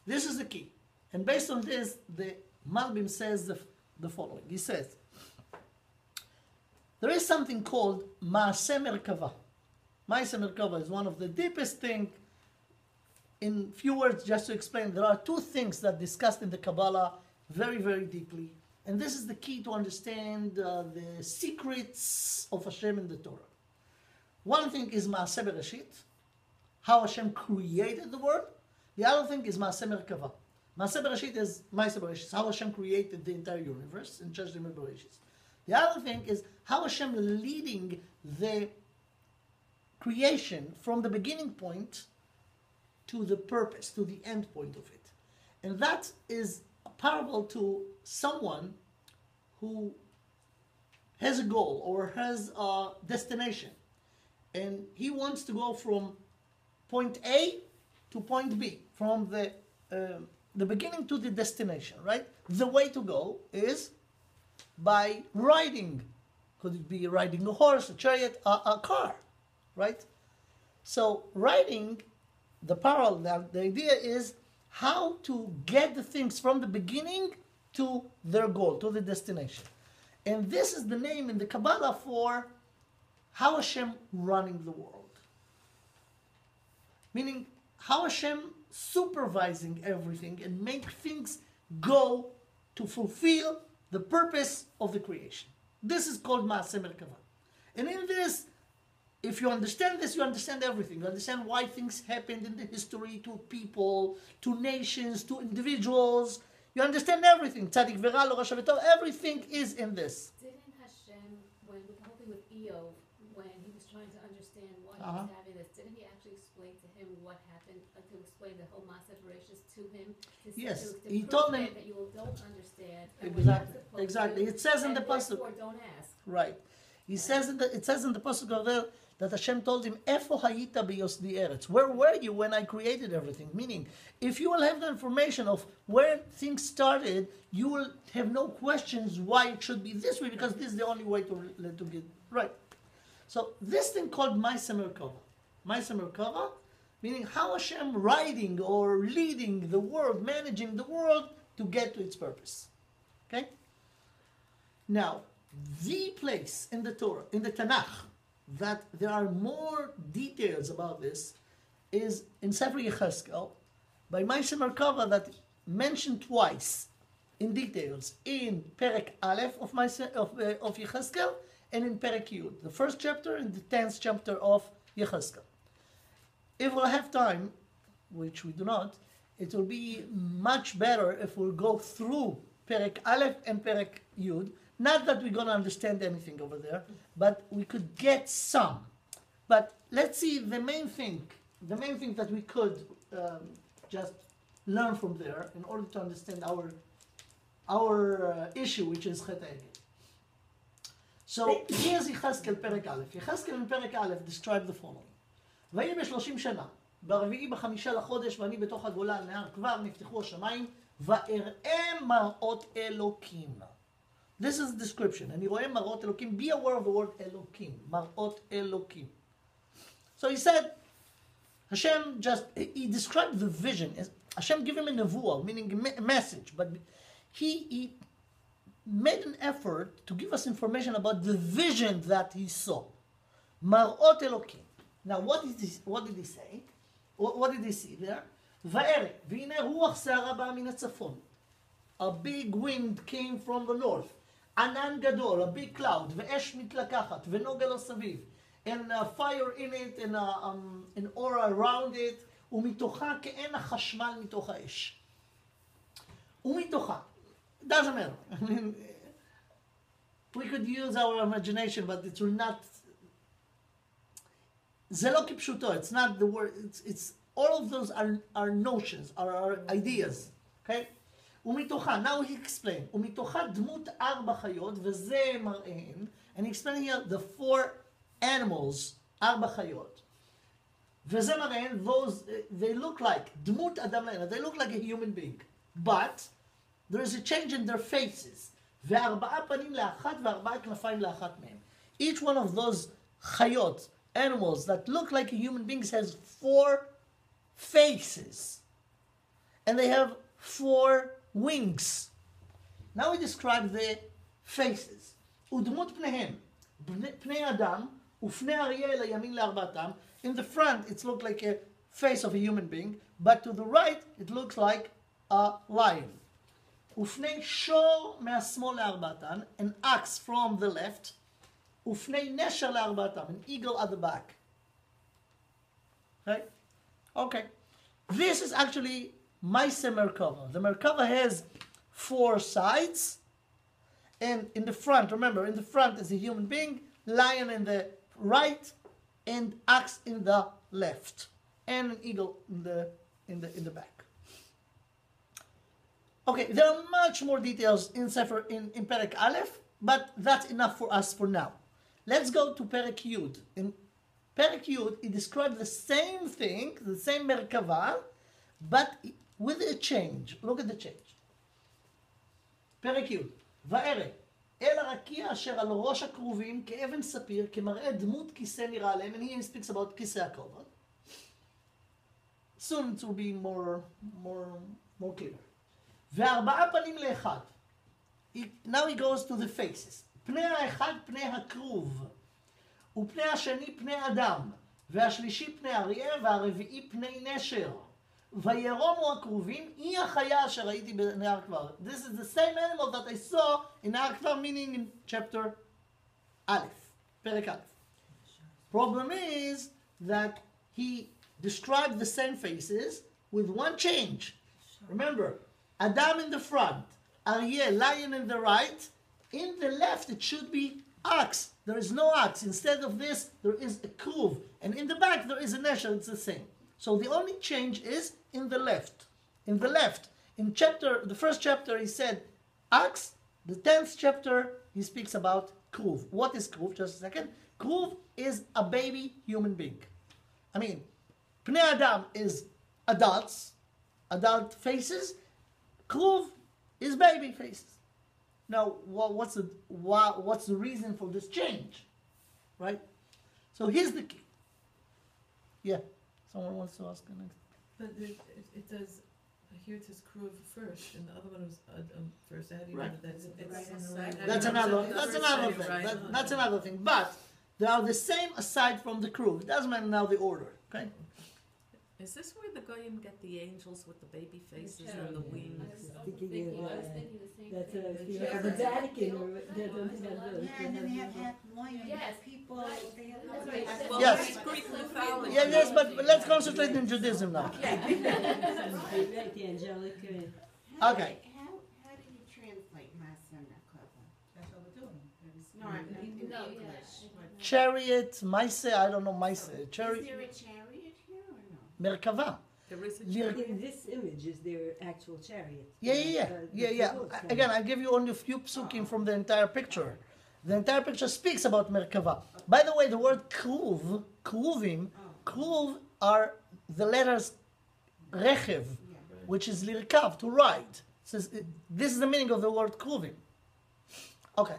this is the key. And based on this, the Malbim says the following. He says, there is something called Maaseh Merkava. Maaseh Merkava is one of the deepest things. In few words, just to explain, there are two things that discussed in the Kabbalah very, very deeply. And this is the key to understand the secrets of Hashem in the Torah. One thing is Maaseh Bereshit, how Hashem created the world. The other thing is Maaseh Merkava. Maaseh Bereshit is Maaseh Bereshit, how Hashem created the entire universe and judged them in Bereshit. The other thing is how Hashem leading the creation from the beginning point to the purpose, to the end point of it. And that is a parable to someone who has a goal or has a destination. And he wants to go from point A to point B, from the the beginning to the destination, right? The way to go is by riding. Could it be riding a horse, a chariot, a car, right? So riding, the idea is how to get the things from the beginning to their goal, to the destination. And this is the name in the Kabbalah for how Hashem running the world. Meaning how Hashem supervising everything and make things go to fulfill the purpose of the creation. This is called Maaseh Merkava. And in this, if you understand this, you understand everything. You understand why things happened in the history to people, to nations, to individuals. You understand everything. Tzadik v'ra, lo rasha v'tov, everything is in this. Didn't Hashem, when with the whole thing with Eov, when he was trying to understand why he was having this, didn't he actually explain to him what happened, to explain the whole Maaseh Bereshis to him? Yes, to he prove told him that you don't understand. And we're not supposed Exactly. to, It says in and the pasuk. therefore don't ask. Right. It says in the pasuk over there that Hashem told him, "Efo hayita biyosdi eretz." Where were you when I created everything? Meaning, if you will have the information of where things started, you will have no questions why it should be this way, because this is the only way to get right. So this thing called Maaseh Merkava, meaning how Hashem riding or leading the world, managing the world to get to its purpose. Okay? Now, the place in the Torah, in the Tanakh, that there are more details about this is in Sefer Yecheskel by Maaseh Merkava, that mentioned twice in details in Perek Aleph of Yecheskel and in Perek Yud, the first chapter and the 10th chapter of Yecheskel. If we'll have time, which we do not, it will be much better if we'll go through Perek Aleph and Perek Yud. Not that we're going to understand anything over there, but we could get some. But let's see the main thing that we could just learn from there in order to understand our issue, which is Chet Egel. So here's Yecheskel Perek Aleph. Yecheskel in Perek Aleph describe the following. ויהי ב30 שנה, ברביעי בחמישה לחודש, ואני בתוך הגולה על נהר כבר, נפתחו השמיים, ואראה מראות אלוקים. This is the description. אני רואה מראות אלוקים. Be aware of the word אלוקים. מראות אלוקים. So he said, Hashem he described the vision. Hashem gave him a nevuah, meaning a message, but he made an effort to give us information about the vision that he saw. מראות אלוקים. Now, what did he say? What did he see there? וארא, והנה רוח סערה באה מן הצפון. A big wind came from the north. ענן גדול, a big cloud, ואש מתלקחת, ונוגה לו סביב. And a fire in it, and an aura around it, ומתוכה כעין החשמל מתוך האש. ומתוכה. Doesn't matter. I mean, we could use our imagination, but it will not... זה לא כפשוטו, it's not the word, it's all of those are notions, are ideas, okay? ומתוכה, now he explained, ומתוכה דמות 4 חיות, וזה מראיהן, and he explained here the 4 animals, 4 חיות, וזה מראיהן, those, they look like, דמות אדם לעינה, they look like a human being, but there is a change in their faces, ו4 פנים לאחת, ו4 כנפיים לאחת מהם. Each one of those חיות, animals that look like a human being has 4 faces, and they have 4 wings. Now we describe the faces. ודמות פניהם, פני אדם, ופני אריה לימין לארבעתם. In the front it looks like a face of a human being, but to the right it looks like a lion. ופני שור מהשמאל לארבעתן, an ox from the left, ופני נשר לארבעתם, an eagle at the back. Right? Okay. This is actually Maaseh Merkava. The Merkava has 4 sides, and in the front, remember, in the front is a human being, lion in the right, and ox in the left, and an eagle in the back. Okay, there are much more details in Perek Aleph, but that's enough for us for now. Let's go to Perek Yud. In Perek Yud, it describes the same thing, the same Merkava, but with a change. Look at the change. פרק י' וארא אל הרקיע אשר על ראש הכרובים כאבן ספיר כמראה דמות כיסא נראה עליהם, and he speaks about כיסא הכובד. Soon it will be more clear. וארבעה פנים לאחד. Now he goes to the faces. פני האחד פני הכרוב, ופני השני פני אדם, והשלישי פני אריה, והרביעי פני נשר. וירומו הכרובים, היא החיה אשר ראיתי בנהר כבר. This is the same animal that I saw in נהר כבר, meaning in chapter א', פרק א'. Problem is that he described the same faces with one change. Remember, Adam in the front, Aryeh, lion in the right. In the left, it should be ox. There is no ox. Instead of this, there is a kruv. And in the back, there is a nesher. It's the same. So the only change is in the left. In the left. In the first chapter, he said ox. The 10th chapter, he speaks about kruv. What is kruv? Just a second. Kruv is a baby human being. I mean, Pnei Adam is adults, adult faces. Kruv is baby faces. Now, what's the reason for this change, right? So here's the key. Yeah, someone wants to ask next. But it says, here it says kruv first, and the other one was first. How do you know Right. that's Another thing. That's another thing. But they are the same aside from the kruv. It doesn't matter now the order. Okay. Is this where the goyim get the angels with the baby faces cherub. and the I wings? was Thinking thinking of, the same that's thing. the Vatican, or they don't have those. Yeah, and then they have Moya, Yes. people, they have. That's right. Well, Yes. it's Greek mythology. Yeah, yes, but let's concentrate in Judaism now. Right, the angelic. Okay. How do you translate Masa Nakova? That's what we're doing. No, I mean in No, yeah. English. Chariot, Maise, I don't know Maise. Is Chariot, there a chariot here or no? Merkava. There is a Lir- In this image is their actual chariot. Yeah. Again, I give you only a few psukim from the entire picture. The entire picture speaks about Merkava. By the way, the word kruv, kruvim, kruv are the letters rechev, which is lirkav, to ride. This is the meaning of the word kruvim. Okay.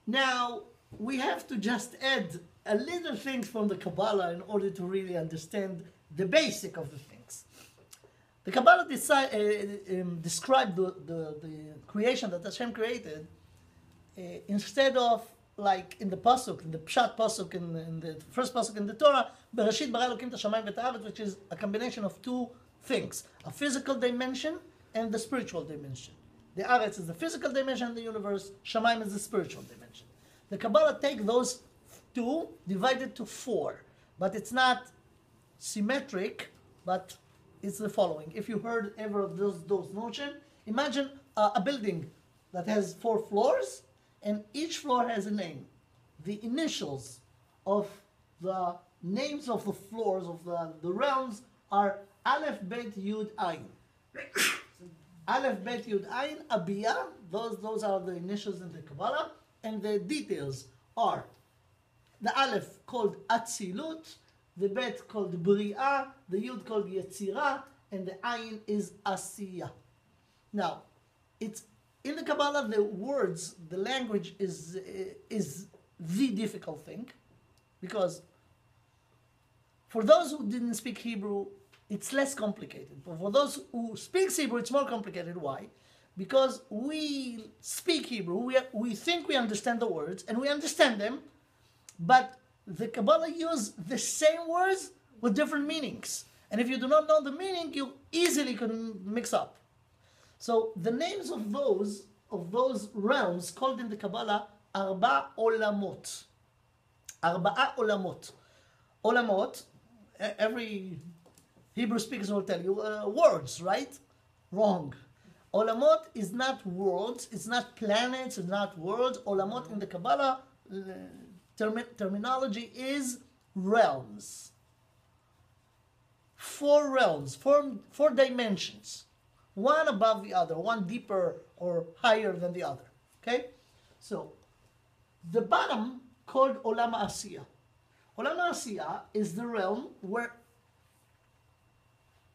Now, we have to just add a little things from the Kabbalah in order to really understand the basic of the things. The Kabbalah described the creation that Hashem created instead of like in the pasuk, in the pshat pasuk, in the first pasuk in the Torah, Bereshit bara Elokim tashamayim v'ta'aretz, which is a combination of two things: a physical dimension and the spiritual dimension. The Aretz is the physical dimension of the universe. Shamayim is the spiritual dimension. The Kabbalah take those two, divided to four, but it's not symmetric, but it's the following. If you heard ever of those notion, imagine a building that has 4 floors, and each floor has a name. The initials of the names of the floors of the realms are Aleph, Bet, Yud, Ayin. Aleph, Bet, Yud, Ayin, Abiyah, those are the initials in the Kabbalah, and the details are the Aleph called Atzilut, the Bet called Bria, the Yud called Yetzirah, and the Ayin is Asiya. Now, it's in the Kabbalah, the words, the language is the difficult thing, because for those who didn't speak Hebrew, it's less complicated. But for those who speak Hebrew, it's more complicated. Why? Because we speak Hebrew, we think we understand the words, and we understand them, but the Kabbalah use the same words with different meanings. And if you do not know the meaning, you easily can mix up. So the names of those realms called in the Kabbalah Arba Olamot. Arba'a Olamot. Olamot, every Hebrew speaker will tell you, words, right? Wrong. Olamot is not worlds, it's not planets, it's not worlds. Olamot in the Kabbalah terminology is realms. 4 realms, 4 dimensions. One above the other, one deeper or higher than the other. Okay? So, the bottom called Olam Asiya. Olam Asiya is the realm where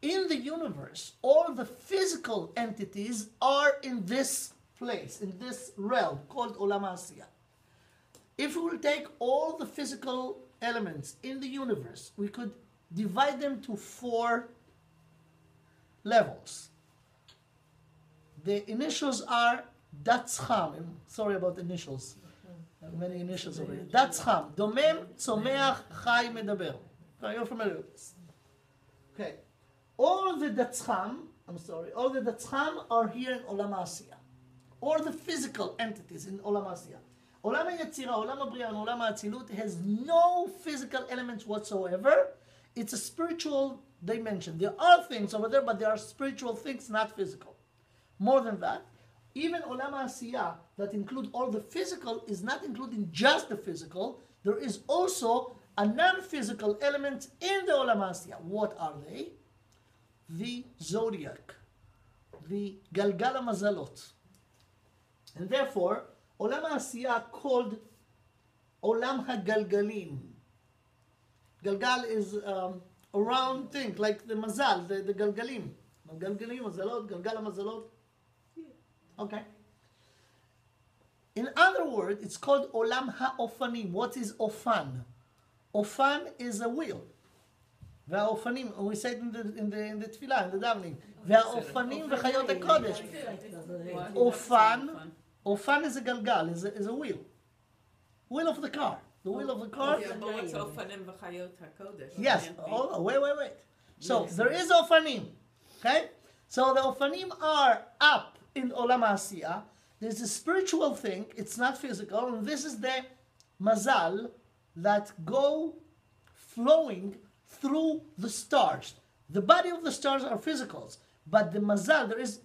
in the universe, all the physical entities are in this place, in this realm called Olam HaAsiya. If we will take all the physical elements in the universe, we could divide them to 4 levels. The initials are Datzcham. Sorry about initials. There are many initials over here. Datzcham. Domem, Tzomeach, Chai, Medaber. Okay, you're familiar with this. Okay. All the Datzcham are here in Olam HaAsiya. All the physical entities in Olam HaAsiya. Olam HaYetzira, Olam HaBriya, and Olam HaAtzilut has no physical elements whatsoever. It's a spiritual dimension. There are things over there, but there are spiritual things, not physical. More than that, even Olam HaAsiya, that include all the physical, is not including just the physical. There is also a non-physical element in the Olam HaAsiya. What are they? The zodiac, the Galgal HaMazalot. And therefore, Olam HaAsiya called Olam HaGalgalim. Galgal is a round thing, like the Mazal, the Galgalim. Galgalim, Mazalot, Galgal HaMazalot. Okay. In other words, it's called Olam HaOfanim. What is Ofan? Ofan is a wheel. והאופנים, we said in the tefillah, in the davening, והאופנים וחיות הקודש. Ofan is a galgal, is a wheel. Wheel of the car. The wheel of the car. Yeah, but what's Ofanim v'chayot hakodesh? Yes. Oh, wait. So there is Ofanim. Okay? So the Ofanim are up in Olam HaAsiya. There's a spiritual thing. It's not physical. And this is the mazal that go flowing through the stars. The body of the stars are physicals. But the mazal, there is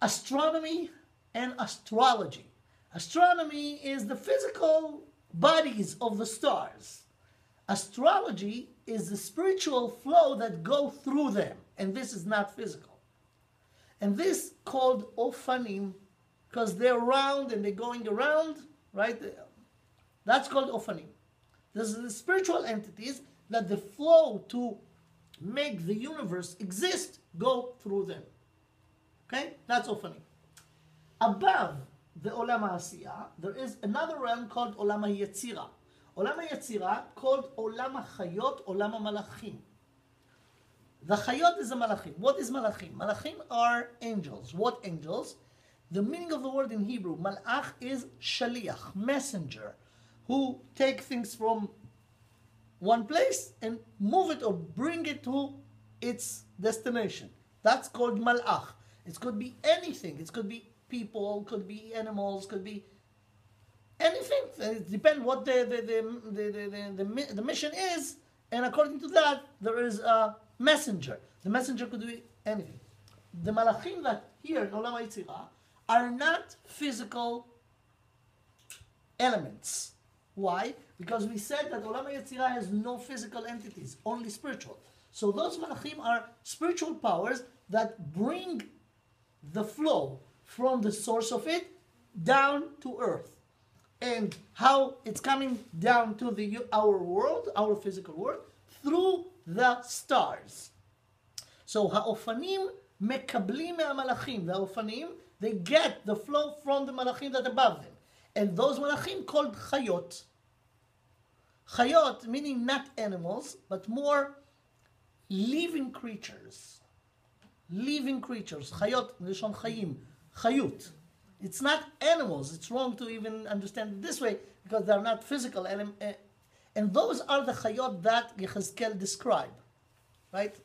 astronomy and astrology. Astronomy is the physical bodies of the stars. Astrology is the spiritual flow that go through them. And this is not physical. And this called Ofanim, because they're round and they're going around, right? That's called Ofanim. This is the spiritual entities that the flow to make the universe exist go through them. Okay? That's Ofanim. Above the Olam HaAsiya, there is another realm called Olam HaYetzira. Olam HaYetzira called Olam HaChayot, Olam HaMalachim. The Chayot is the Malachim. What is Malachim? Malachim are angels. What angels? The meaning of the word in Hebrew, Malach, is Shaliach, messenger, who take things from one place and move it or bring it to its destination. That's called Malach. It could be anything. It could be people, could be animals, could be anything. It depends what the mission is, and according to that, there is a messenger. The messenger could be anything. The Malachim that here in Olam HaYetzira are not physical elements. Why? Because we said that Olam HaYetzira has no physical entities, only spiritual. So those Malachim are spiritual powers that bring the flow from the source of it down to earth. And how it's coming down to our world, our physical world, through the stars. So ha'ofanim mekablim me'amalachim. The ofanim, they get the flow from the malachim that above them. And those malachim called chayot. Chayot meaning not animals, but more living creatures. Living creatures. Chayot, lishon chayim. Chayut. It's not animals. It's wrong to even understand it this way because they're not physical. And those are the chayot that Yechezkel described. Right?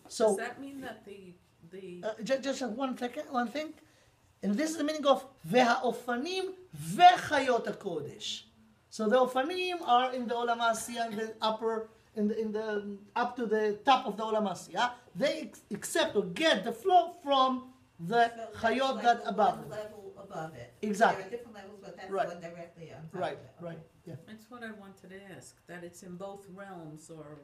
So, does that mean that the just one thing. And this is the meaning of Ve'ha'ofanim ve'chayot HaKodesh. So the ofanim are in the Olam HaAsiya, in the upper, in the up to the top of the Olam HaAsiya. They accept or get the flow from the chayot that above it. Level above it. Exactly. There are different levels, but that's Right. one directly on top Right, of it. right, yeah. That's what I wanted to ask. That it's in both realms, or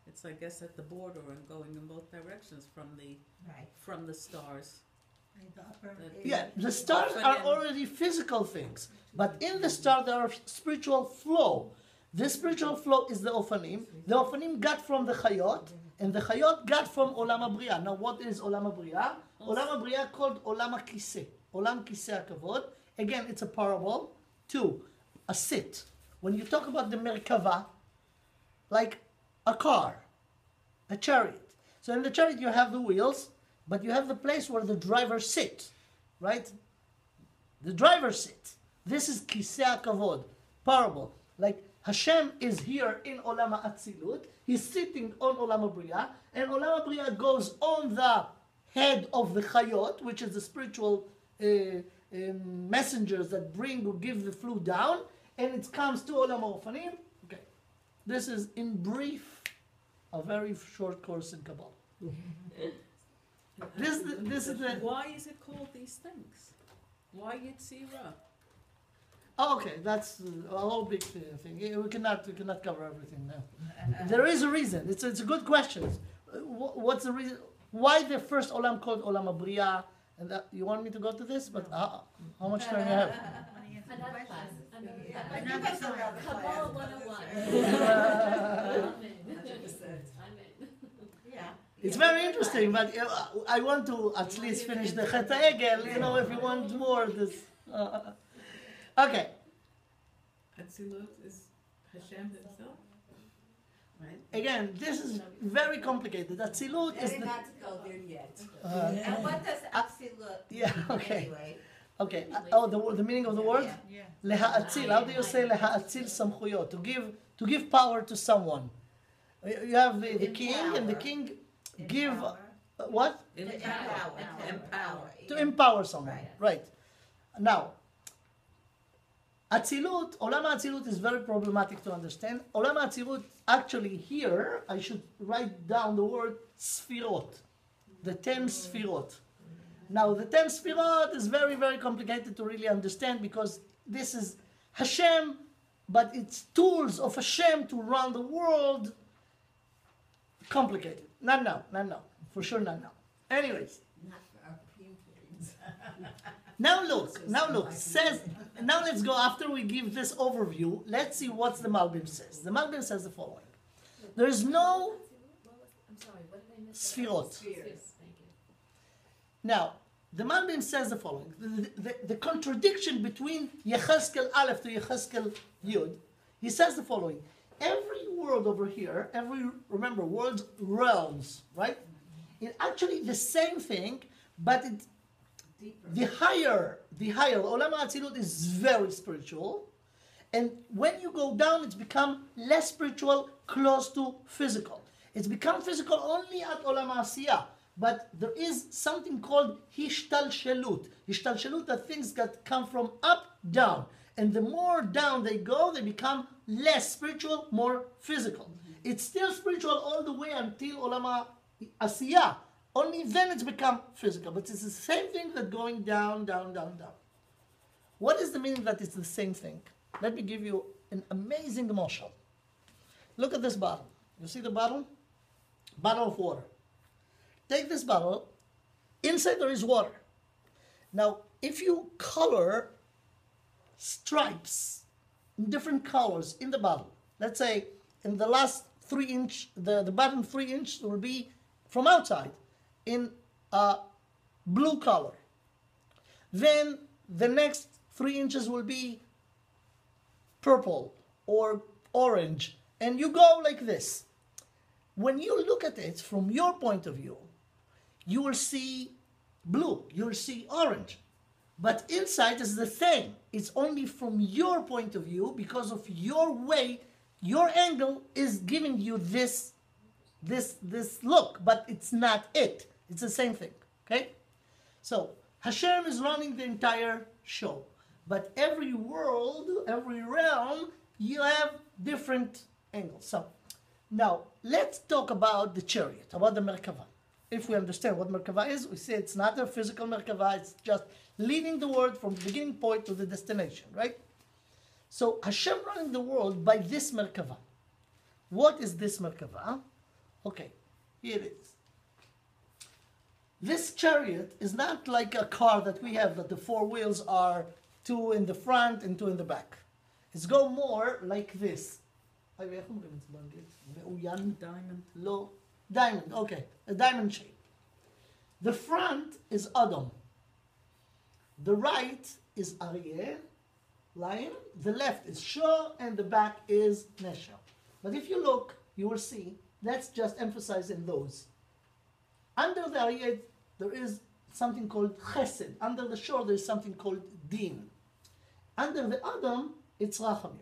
it's, I guess, at the border and going in both directions Right. from the stars. That- Yeah, the stars are already physical things, but in the star there are spiritual flow. This spiritual flow is the ofanim. The ofanim got from the chayot, And the Chayot got from Olam HaBriah. Now what is Olam HaBriah? Olam HaBriah called Olam HaKiseh. Olam Kiseh HaKavod. Again, it's a parable. 2, a sit. When you talk about the Merkava, like a car, a chariot. So in the chariot you have the wheels, but you have the place where the driver sits, right? The driver sits. This is Kiseh HaKavod, parable. Like Hashem is here in Olam HaAtzilut, he's sitting on Olam HaBriah, and Olam HaBriah goes on the head of the Chayot, which is the spiritual messengers that bring or give the flu down, and it comes to Olam HaOfanim. Okay, this is in brief a very short course in Kabbalah. This is the. Why is it called these things? Why Yetzirah? Oh, okay, that's a whole big thing. We cannot cover everything now. There is a reason. It's a good question. What's the reason? Why the first Olam called Olam HaBriah? And you want me to go to this? But how much time do you have? Another class. Another time. Kabbalah 101. I'm in. Yeah. It's very interesting, but I want to at least finish the Chet HaEgel. If you want more, this. Okay. Atzilut is Hashem himself? Right? Again, this is very complicated. Atzilut is Better the. not to go there yet. Uh, And what does Atzilut yeah, mean okay. anyway? Okay. The meaning of the word. Yeah. Leha'atzil. How do you say leha'atzil samchuyot? To give power to someone. You have the king, and the king give what? Empower. To empower someone. Right. Now, Atzilut, Olam HaAtzilut is very problematic to understand. Olam HaAtzilut, actually here, I should write down the word Sfirot. The 10 Sfirot. Now, the 10 Sfirot is very, very complicated to really understand because this is Hashem, but it's tools of Hashem to run the world. Complicated. Not now. For sure not now. Anyways. Not for our pupils. Now look, says, now let's go, after we give this overview, let's see what the Malbim says. The Malbim says the following. There is no I'm sorry, what did I miss? Sfirot. Thank you. Now, the Malbim says the following. The contradiction between Yechezkel Aleph to Yechezkel Yud, he says the following. Every word over here, remember, words, realms, right? It's actually the same thing, but the higher, Olam HaAtzilut is very spiritual. And when you go down, it's become less spiritual, close to physical. It's become physical only at Olam HaAsiyah. But there is something called Hishtalshelut. Hishtalshelut are things that come from up, down. And the more down they go, they become less spiritual, more physical. It's still spiritual all the way until Olam HaAsiyah. Only then it's become physical. But it's the same thing that going down, down, down, down. What is the meaning that it's the same thing? Let me give you an amazing mashal. Look at this bottle. You see the bottle? Bottle of water. Take this bottle. Inside there is water. Now, if you color stripes in different colors in the bottle, let's say in the last 3 inch, the bottom 3 inch will be from outside in a blue color. Then the next 3 inches will be purple or orange, and you go like this. When you look at it from your point of view, you will see blue, you will see orange. But inside is the same. It's only from your point of view, because of your way, your angle is giving you this look, but it's not it. It's the same thing, okay? So Hashem is running the entire show. But every world, every realm, you have different angles. So now let's talk about the chariot, about the Merkava. If we understand what Merkava is, we say it's not a physical Merkava, it's just leading the world from the beginning point to the destination, right? So Hashem running the world by this Merkava. What is this Merkava? Okay, here it is. This chariot is not like a car that we have, that the 4 wheels are 2 in the front and 2 in the back. It's go more like this. Diamond. לא, Diamond, okay. A diamond shape. The front is Adam. The right is Aryeh, lion. The left is Shor, and the back is Nesher. But if you look, you will see, let's just emphasize in those. Under the Aryeh, there is something called Chesed. Under the Shor, there is something called Din. Under the Adam, it's Rachamim.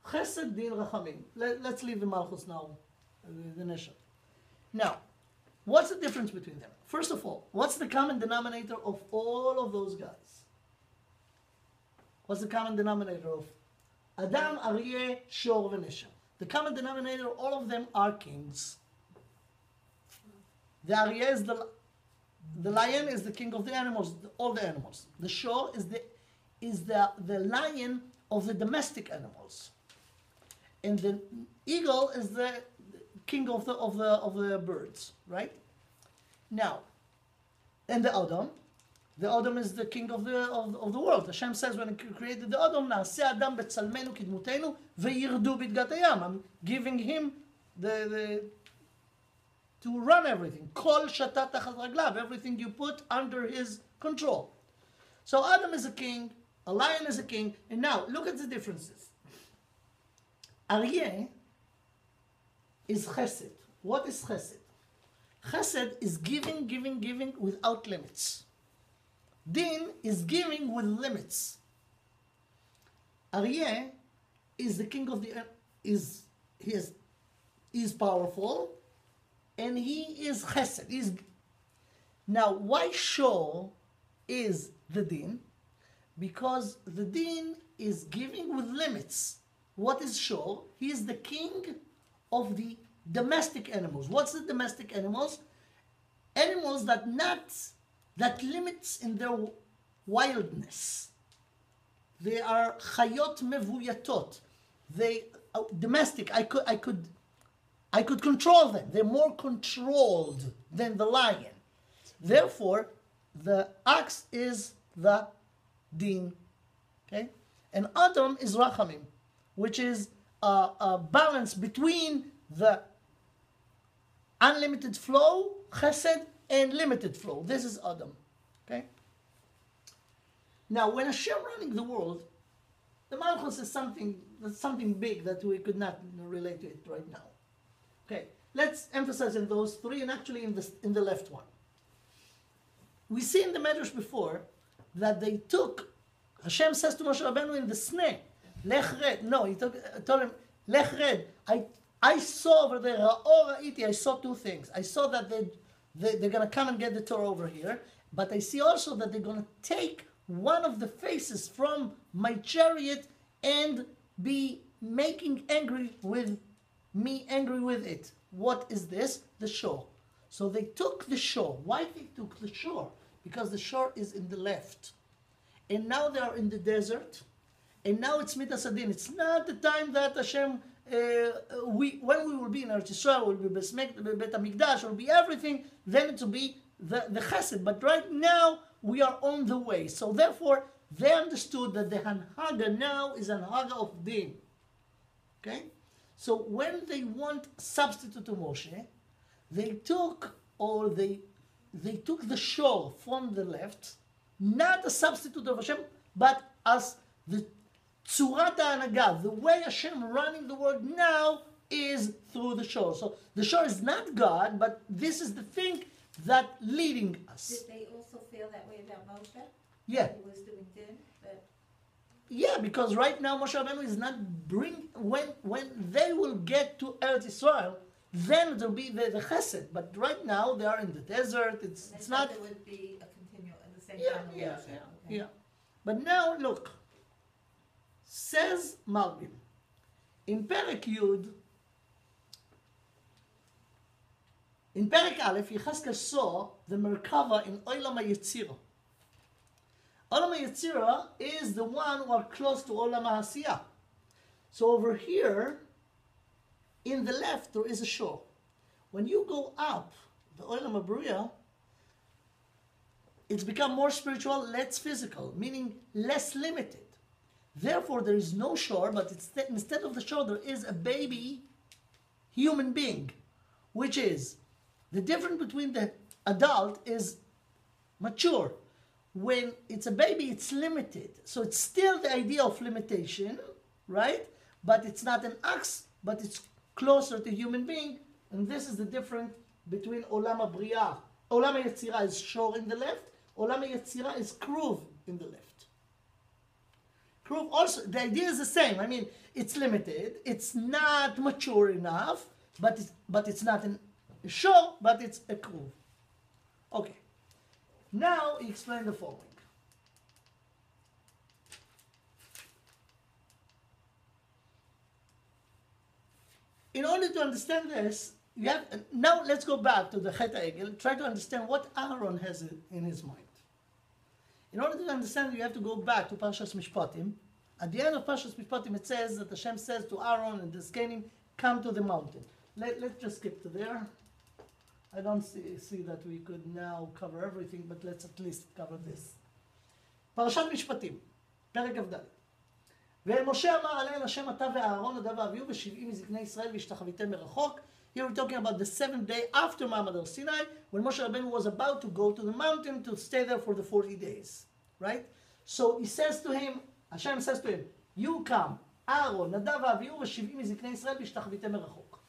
Chesed, Din, Rachamim. Let's leave the Malchus now, the Nesher. Now, what's the difference between them? First of all, what's the common denominator of all of those guys? What's the common denominator of Adam, Aryeh, Shor, and Nesher? The common denominator, all of them are kings. The Aryeh is the lion is the king of the animals, all the animals. The Shor is the lion of the domestic animals, and the eagle is the king of the birds, right? Now, and the Adam is the king of the world. Hashem says when He created the Adam, "Na'aseh Adam betzalmenu kidmutenu ve'yirdu bidgat hayam." I'm giving him the to run everything. Kol shatat tachat raglav, everything you put under his control. So Adam is a king, a lion is a king, and now look at the differences. Aryeh is chesed. What is chesed? Chesed is giving without limits. Din is giving with limits. Aryeh is the king of the is powerful, and he is chesed. Now, why Shor is the din? Because the din is giving with limits. What is Shor? He is the king of the domestic animals. What's the domestic animals? Animals that limits in their wildness. They are chayot mevuyatot. They domestic. I could control them. They're more controlled than the lion. Therefore, the ox is the din. Okay, and Adam is rachamim, which is a balance between the unlimited flow, chesed, and limited flow. This is Adam. Okay? Now, when Hashem running the world, the Malchus is something big that we could not relate to it right now. Okay, let's emphasize in those three, and actually in the left one. We see in the Medrash before that they took, Hashem says to Moshe Rabbeinu in the sneh, Lech red. No, he told him, Lech red. I saw over there, I saw two things. I saw that they're going to come and get the Torah over here, but I see also that they're going to take one of the faces from my chariot and be making angry with it. What is this? The shore. So they took the shore. Why they took the shore? Because the shore is in the left. And now they are in the desert. And now it's Midas Adin. It's not the time that Hashem, when we will be in Eretz Yisrael, will be Bet HaMikdash, will be everything, then it will be the Chesed. But right now, we are on the way. So therefore, they understood that the Hanhaga now is Hanhaga of Din. Okay? So when they want substitute to Moshe, they took the shore from the left, not a substitute of Hashem, but as the Tzurat HaHanaga, the way Hashem running the world now is through the shore. So the shore is not God, but this is the thing that leading us. Did they also feel that way about Moshe? Yeah. He was doing din, but Yeah, because right now Moshe Rabbeinu is not when they will get to Eretz Yisrael, then it will be the Chesed. But right now they are in the desert. It's not. It would be a continual at the same Yeah, time. yeah, Okay. yeah. But now look, says Malbim in Perek Yud. In Perek Aleph, Yecheskel saw the Merkava in Olam HaYetzirah. Olam HaYetzirah is the one who are close to Olam HaAsiyah. So over here, in the left, there is a shore. When you go up the Olam HaBriya, it's become more spiritual, less physical, meaning less limited. Therefore, there is no shore, but instead of the shore, there is a baby human being which is the difference between the adult is mature. When it's a baby, it's limited. So it's still the idea of limitation, right? But it's not an ox, but it's closer to human being. And this is the difference between Olam HaBriah. Olam HaYetzirah is shor in the left. Olam HaYetzirah is kruv in the left. Kruv also, the idea is the same. I mean, it's limited. It's not mature enough, but it's not a shor, but it's a kruv. Okay. Now he explained the following. In order to understand this, you have, now let's go back to the Chet HaEgel, try to understand what Aaron has in his mind. In order to understand, you have to go back to Parashat Mishpatim. At the end of Parashat Mishpatim, it says that Hashem says to Aaron and the Zkenim, come to the mountain. Let's just skip to there. I don't see that we could now cover everything, but let's at least cover this. פרשת משפטים, פרק כ"ד. ומשה אמר עליהם השם אתה ואהרון נדב ואביהו ו70 מזקני ישראל והשתחוויתם מרחוק. Here we're talking about the 7th day after Ma'amad Sinai, when Moshe Rabbeinu was about to go to the mountain to stay there for the 40 days. Right? So he says to him, Hashem says to him, you come, אהרון, נדב ואביהו ו70 מזקני ישראל והשתחוויתם מרחוק.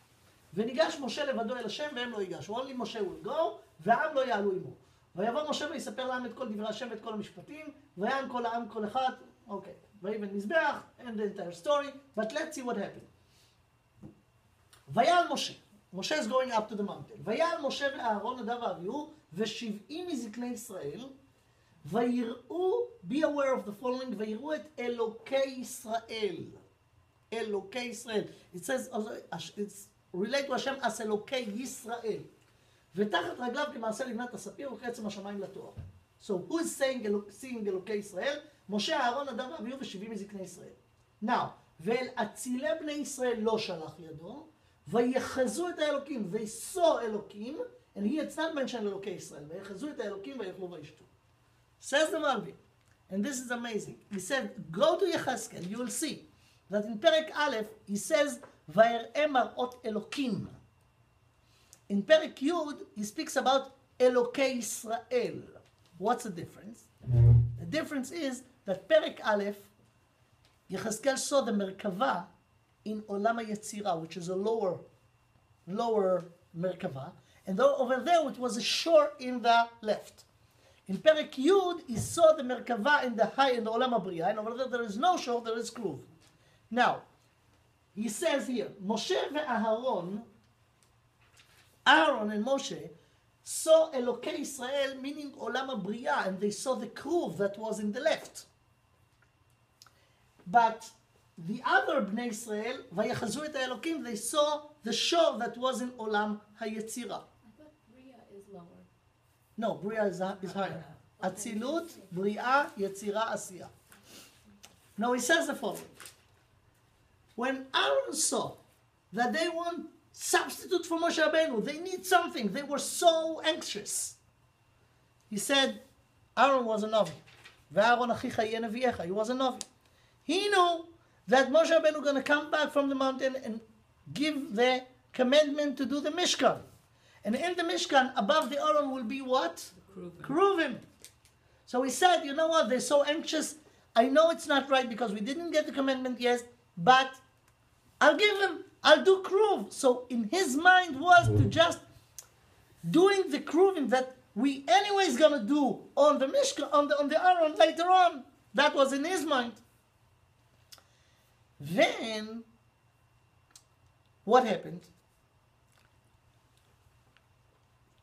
וניגש משה לבדו אל השם והם לא ייגשו. Only Moshe will go, והעם לא יעלו עמו. ויבוא משה ויספר לעם את כל דברי השם ואת כל המשפטים, ויען כל העם כל אחד, אוקיי. ויבן מזבח, and the entire story, but let's see what happened. ויעל משה, Moshe is going up to the mountain. ויעל משה ואהרון נדב ואביהו ו70 מזקני ישראל, ויראו, be aware of the following, ויראו את אלוקי ישראל. אלוקי ישראל. It says, it's relate to Hashem as אלוקי ישראל. ותחת רגליו כמעשה לבנת הספיר וכעצם השמיים לתואר. So who is seeing אלוקי ישראל? משה, אהרון, נדב ואביהו ו70 מזקני ישראל. Now, ואל אצילי בני ישראל לא שלח ידו, ויחזו את האלוקים, they saw אלוקים, and here it's not mentioned אלוקי ישראל, ויחזו את האלוקים ויאכלו וישתו. Says the Malvi, and this is amazing. He said, go to Yechezkel, you will see that in Perek Aleph, he says, ויראה מראות אלוקים. In Perek Yud, he speaks about אלוקי ישראל. What's the difference? The difference is that Perek Aleph, Yechezkel saw the Merkava in Olam HaYetzirah, which is a lower Merkava, and over there it was a shore in the left. In Perek Yud, he saw the Merkava in the Olam HaBriah, and over there is no shore, there is Kluv. Now, he says here, Moshe ve'Aharon, Aaron and Moshe, saw Elokei Israel, meaning Olam HaBriah, and they saw the Kruv that was in the left. But the other Bnei Israel, Vayachazu et Elokim, they saw the shore that was in Olam HaYetzirah. I thought Bria is lower. No, Bria is higher. Atzilut, Bria, Yetzirah, Asiyah. Now he says the following. When Aaron saw that they want substitute for Moshe Rabbeinu, they need something, they were so anxious. He said, Aaron was a Navi. Ve'Aaron achicha yeh neviecha. He was a Navi. He knew that Moshe Rabbeinu was going to come back from the mountain and give the commandment to do the Mishkan. And in the Mishkan, above the Aaron will be what? Kruvim. So he said, you know what, they're so anxious. I know it's not right because we didn't get the commandment yet, but I'll give him, I'll do Kruv. So in his mind was to just doing the Kruvim that we anyways going to do on the Mishkan, on the Aaron later on. That was in his mind. Then, what happened?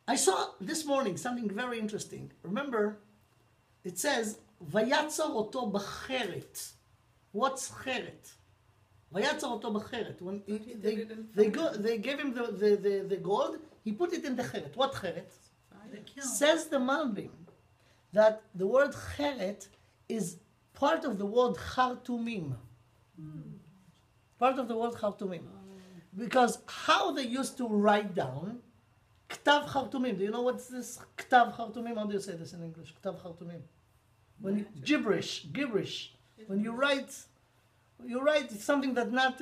I saw this morning something very interesting. Remember, it says, Vayatzar oto b'cheret. What's cheret? Vayatzar oto b'cheret. When they gave him the gold, he put it in the cheret. What cheret? Says the Malbim that the word cheret is part of the word chartumim. Part of the word chartumim. Because how they used to write down ktav chartumim. Do you know what's this ktav chartumim? How do you say this in English? Ktav chartumim. When you, gibberish. When you write something that not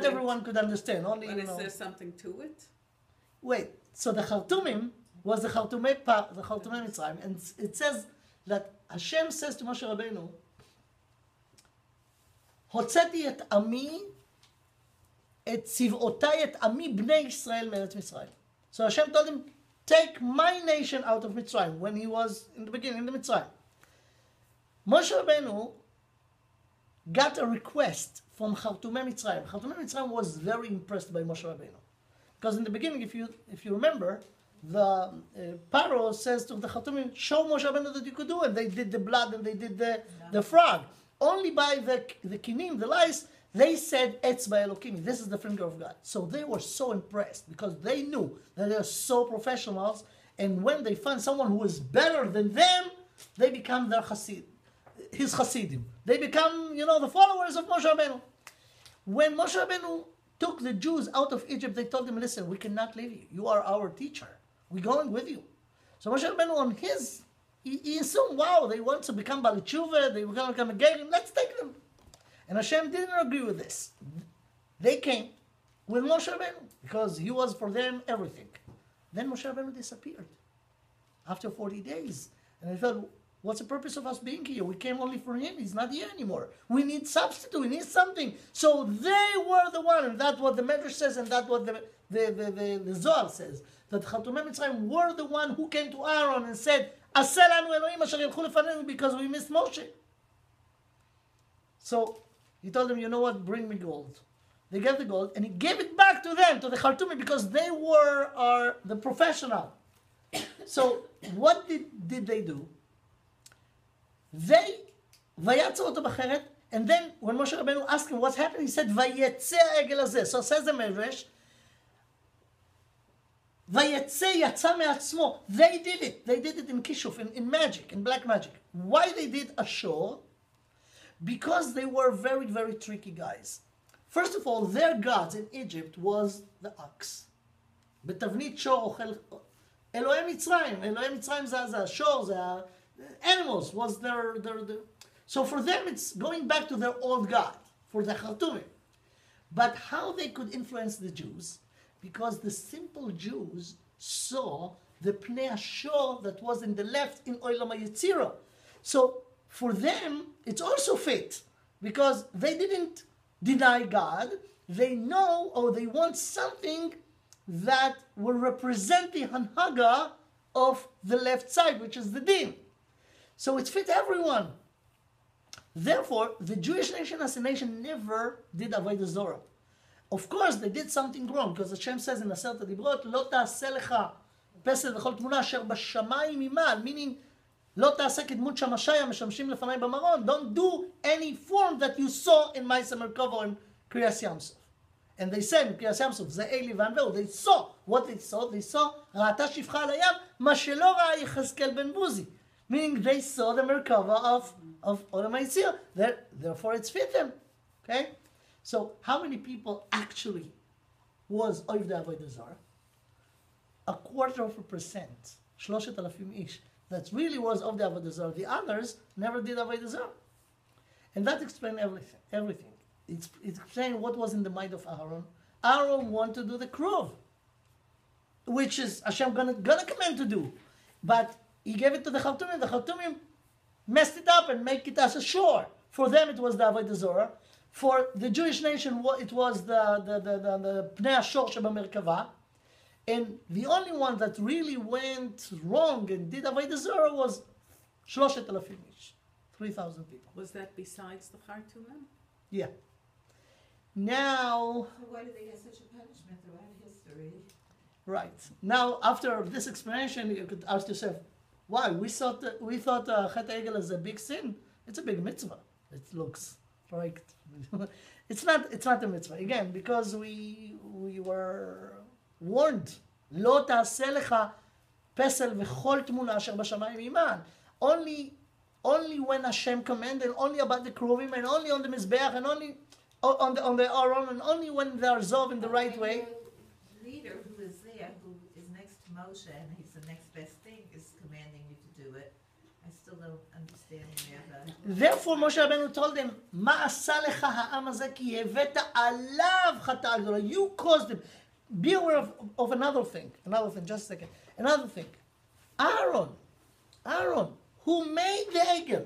everyone could understand. Only but is there something to it? wait, so the Chartumim was the Chartumei Mitzrayim, and it says that Hashem says to Moshe Rabbeinu, הוצאתי את עמי, את צבאותיי, את עמי בני ישראל מארץ מצרים. So Hashem told him, take my nation out of Mitzrayim, when he was in the beginning, in the Mitzrayim. Moshe Rabbeinu got a request from Chartumei Mitzrayim. Chartumei Mitzrayim was very impressed by Moshe Rabbeinu. Because in the beginning, if you remember, the Paro says to the Chartumim, show Moshe Rabbeinu that you could do it. They did the blood and they did the frog. Only by the kinim, the lice, they said, Etzba Elokim, this is the finger of God. So they were so impressed because they knew that they are so professionals, and when they find someone who is better than them, they become their Hasid, his Hasidim. They become, the followers of Moshe Rabbeinu. When Moshe Rabbeinu took the Jews out of Egypt, they told them, listen, we cannot leave you. You are our teacher. We're going with you. So Moshe Rabbeinu on his, he assumed, wow, they want to become Bali Tshuva, they were going to become a Gerim, let's take them. And Hashem didn't agree with this. They came with Moshe Rabbeinu because he was for them everything. Then Moshe Rabbeinu disappeared after 40 days. And they thought, what's the purpose of us being here? We came only for him. He's not here anymore. We need substitute. We need something. So they were the one, and that's what the Medrash says, and that's what the Zohar says, that Chartumei Mitzrayim were the one who came to Aaron and said, Aseh lanu Elohim asher yelchu lefanenu, because we missed Moshe. So he told them, you know what, bring me gold. They gave the gold, and he gave it back to them, to the Chartumim, because they were the professional. So what did they do? They, vayatzu oto b'cheret, and then when Moshe Rabbeinu asked him what's happening, he said, vayetze ha'egel hazeh. So says the Medrash, vayetze yatza me'atzmo. They did it in kishuf, in magic, in black magic. Why they did a show? Because they were very, very tricky guys. First of all, their gods in Egypt was the ox. בתבנית שור אוכל, אלוהי מצרים. אלוהי מצרים זה השור, זה animals was their. So for them it's going back to their old god, for the Chartumim. But how they could influence the Jews? Because the simple Jews saw the Pnei HaShor that was in the left in Olam HaYetzirah. So for them it's also fit, because they didn't deny God. They know, or they want something that will represent the Hanhaga of the left side, which is the Din. So it fit everyone. Therefore, the Jewish nation as a nation never did Avodah Zorah. Of course, they did something wrong, because Hashem says in Aseret HaDibrot, לא תעשה לך פסל וכל תמונה אשר בשמיים ממעל, meaning, לא תעשה כדמות שמשי המשמשים לפני במרון. Don't do any form that you saw in Ma'aseh Merkava and Kriyas Yamsuf. And they said in Kriyas Yamsuf, זה אלי וענווהו, they saw. What they saw? They saw, ראתה שפחה על הים, מה שלא ראה יחזקאל בן בוזי. Meaning they saw the Merkava of Olam HaYetzirah. Therefore it's fit them. Okay? So how many people actually was of the Avodah Zarah? 0.25%. 3,000 ish. That really was of the Avodah Zarah. The others never did Avodah Zarah. And that explains everything. It explains what was in the mind of Aaron. Aaron wanted to do the Kruv, which is Hashem gonna command to do. But he gave it to the Chartumim. The Chartumim messed it up and made Ki-Tisa shore. For them it was the Avodah Zorah. For the Jewish nation it was the Pnei HaShor Shebemerkava. And the only one that really went wrong and did Avodah Zorah was 3,000 ish. 3,000 people. Was that besides the Chartumim? Yeah. Now, So why did they get such a punishment throughout history? right. Now, after this explanation, you could ask yourself, why? We thought Chet Egel is a big sin. It's a big mitzvah. It looks like it's not a mitzvah. Again, because we were warned. לא תעשה לך פסל וכל תמונה אשר בשמיים עימן. Only when Hashem commanded, only about the Kruvim, and only on the Mizbeach, and only on the Aaron, and only when they are zov in the right way. The leader who is there, who is next to Moshe, and he's the next best thing, is commanding you to do it. I still don't understand where the... Therefore Moshe Rabbeinu told them, מה עשה לך העם הזה כי הבאת עליו חטאה גדולה. You caused them. be aware of another thing, just a second. Another thing. Aaron, who made the Egel.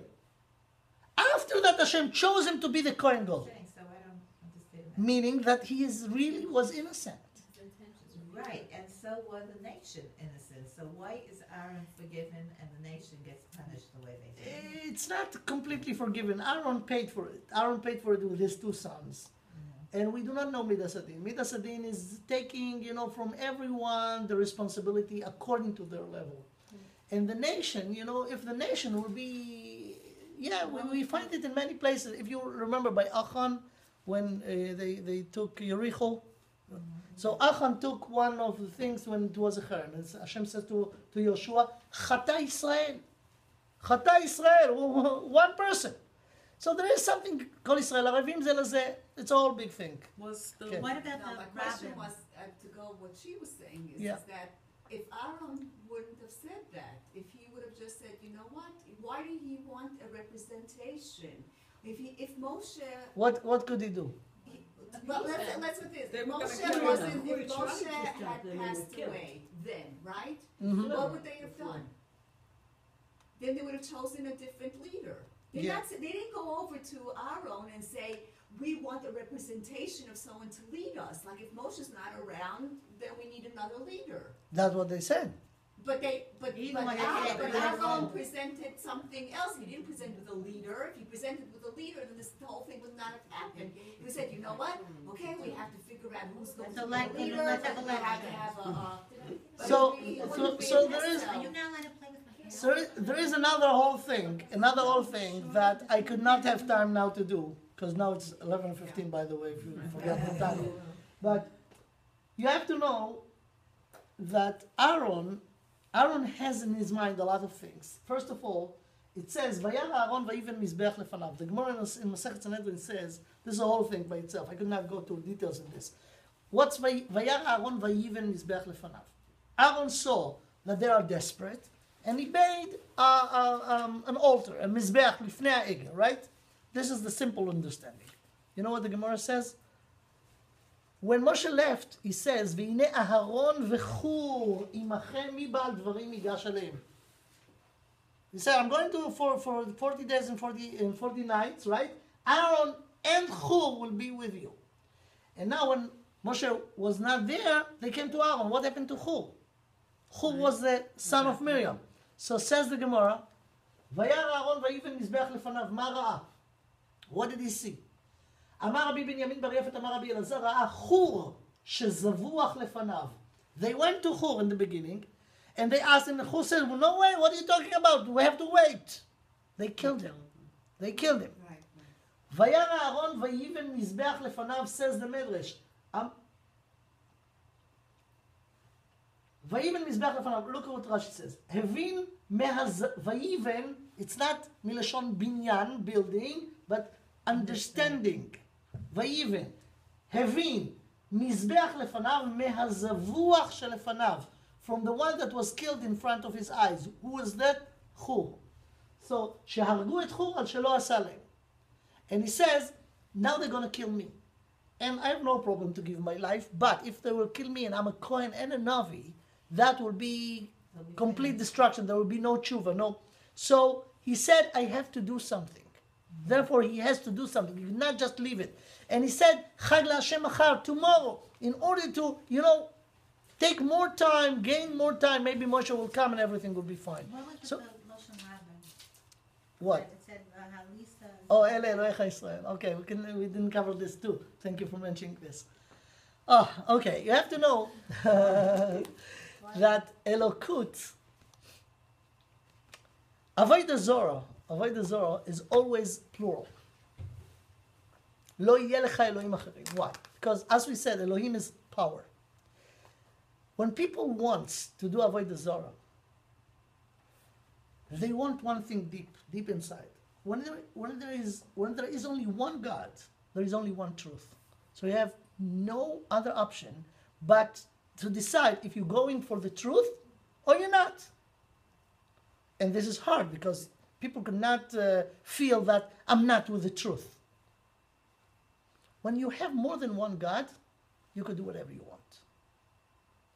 After that, Hashem chose him to be the Kohen Gadol. So I don't understand that. Meaning that he really was innocent. His intentions were Right, and so was the nation innocent. So why is Aaron forgiven and the nation gets punished the way they did? It's not completely forgiven. Aaron paid for it. Aaron paid for it with his two sons. And we do not know Midas Adin. Midas Adin is taking, from everyone the responsibility according to their level. And the nation, if the nation will be, we find it in many places. If you remember by Achan, when they took Yericho, so Achan took one of the things when it was a Cheren. And Hashem says to Yoshua, Chata Israel. Chata Israel, one person. So there is something called Israel Arevim Ze Lazeh. It's a whole big thing. Was the Okay. What about Now, the my question rabbin? was, to go what she was saying is, Yeah. is that if Aaron wouldn't have said that, if he would have just said, you know what, why did he want a representation? If Moshe, What could he do? well, let's put this, They if were gonna Moshe kill him. wasn't, Who were if trying to Moshe stop had them and were passed killed. away then, right? Mhm. What would they have done? Then they would have chosen a different leader. Yeah. They didn't go over to Aaron and say, we want a representation of someone to lead us. Like if Moshe's not around, then we need another leader. That's what they said. But Even when they can't Aaron present- presented something else. He didn't present with a leader. If he presented with a leader, then the whole thing would not have happened. He said, you know what? Okay, we have to figure out who's going to be Let's the elect- leader. let's have We have to elections. have a. So- but it so- wouldn't be so a there is- pesto. Are you not allowed to play with my hair? So there is another whole thing that I could not have time now to do, because now it's 11:15, by the way, if you forget the time. But you have to know that Aaron has in his mind a lot of things. First of all, it says, "Vayar Aaron vayiven mizbeach lefanav." The Gemara in Masechet Sanhedrin says this is a whole thing by itself. I could not go to details in this. What's Vayar Aaron vayiven mizbeach lefanav? Aaron saw that they are desperate, and he made an altar, a mizbeach lifnei ha'egel, right? This is the simple understanding. You know what the Gemara says? When Moshe left, he says, "V'hine Aharon v'chur imachem mibal dvarim yigash aleim." He said, "I'm going to for 40 days and 40 nights, right? Aaron and Chur will be with you." And now, when Moshe was not there, they came to Aaron. What happened to Chur? Chur was the son of Miriam. So says the Gemara, "Vayar Aaron vayiven mizbeach lefanav." Ma ra'a? What did he see? אמר רבי בנימין בר יפת אמר רבי אלעזר ראה חור שזבוח לפניו. They went to Chur in the beginning and they asked him, and Chur said, well, no way, what are you talking about? We have to wait. They killed him. Right, right. וירא אהרון ויבן מזבח לפניו, says the Medrash. ויבן מזבח לפניו, look at what Rashi says. הבין ויבן, it's not מלשון בניין, building, but understanding. ויבן, הבין, מזבח לפניו, מהזבוח שלפניו, from the one that was killed in front of his eyes. Who was that? Chur. So, שהרגו את חור על שלא עשה להם. And he says, now they're going to kill me. And I have no problem to give my life, but if they will kill me and I'm a Kohen and a Navi, that will be complete destruction. There will be no tshuva, no. So he said, I have to do something. Therefore, he has to do something. He did not just leave it. And he said, Chag LaHashem achar, tomorrow, in order to, take more time, gain more time, maybe Moshe will come and everything will be fine. What was So- the Lashon Rabbin? What? It said, Halisa. Oh, Ele Elohecha Israel. Okay, we didn't cover this too. Thank you for mentioning this. Oh, okay. You have to know that Elokut, Avodah Zorah is always plural. Lo yeh lecha Elohim acherim. Why? Because as we said, Elohim is power. When people want to do Avodah Zorah, they want one thing deep inside. When there is only one God, there is only one truth. So you have no other option but to decide if you're going for the truth or you're not. And this is hard because people cannot feel that I'm not with the truth. When you have more than one God, you could do whatever you want.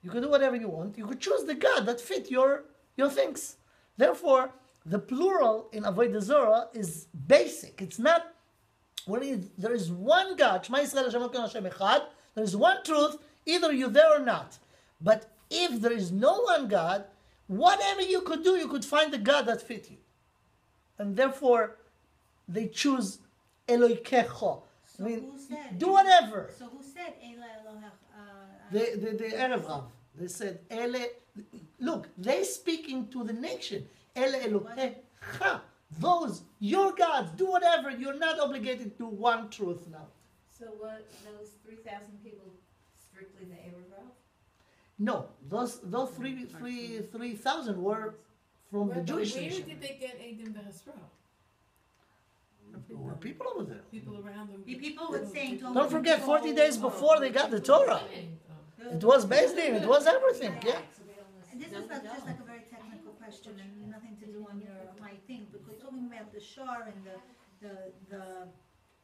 You could do whatever you want. You could choose the God that fit your things. Therefore, the plural in Avodah Zarah is basic. It's not, there is one God, Shema Yisrael Hashem Elokeinu Hashem Echad, there is one truth, either you're there or not. But if there is no one God, whatever you could do, you could find the God that fit you. And therefore, they choose Eloikecho. So who said? Do whatever. So who said Ela The Erev Rav. They said, Ele, look, they speaking to the nation. Ele Elokecha. Those, your gods, do whatever. You're not obligated to one truth now. So what, those 3,000 people, strictly the Erev Rav? No, those 3,000 were from the Jewish Where nation. did they get Eidim V'Hasra? There were people over there. People around them. People were saying to Don't forget, 40 days before they got the Torah. It was Beis Din, it was everything, yeah. And this is like, just like a very technical question and nothing to do on my thing, because talking about the shar and the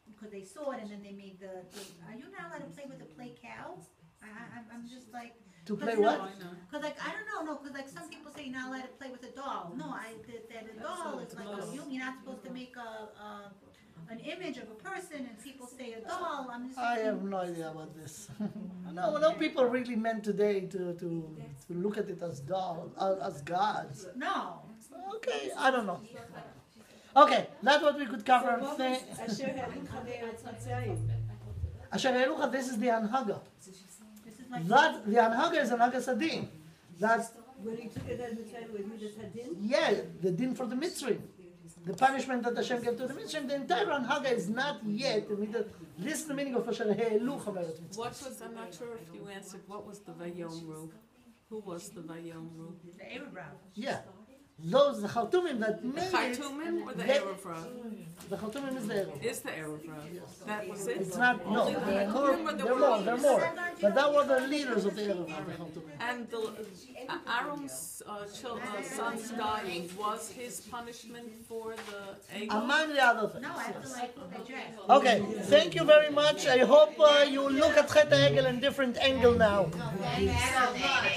because they saw it and then they made the are you not allowed to play with the play cow? I'm just like. To play what? Because like I don't know, because like some people say you're not allowed to play with a doll. No, that a doll is like you're not supposed to make an image of a person, and people say a doll. I'm just. I have no idea about this. No people really meant today to look at it as dolls, as gods. No. Okay, I don't know. Okay, that's what we could cover. Asher Halucha Be'eretz Mitzrayim. Asher Elucha, this is the Anhaga. This is like. That the Anhaga is Anhaga Sadin. That's When he took it out of Mitzrayim with Midas Hadin, yeah, the din for the Mitzrayim. The punishment that Hashem gave to the Mitzrayim, the entire Anhaga is not yet. This is the meaning of Asher Elucha Be'eretz Mitzrayim. What was, I'm not sure if you answered, what was the Vayomru? Who was the Vayomru? The Erev Rav. Yeah. Those, the Chaltumim that The made it. Khartoumim or the they- Erev Rav? The Chaltumim is the Erev. Is the Erev Rav? That was it? It's not, no, Only the they're Khartoumim more, or the they're more, Rav? they're more. But that were the leaders of the Erev, the Chaltumim. And Aaron's son's dying, was his punishment for the Egel? Among the other things. No, I have to yes. like address. Okay, thank you very much. I hope you look at Chet HaEgel in a different angle now. Thank you so much.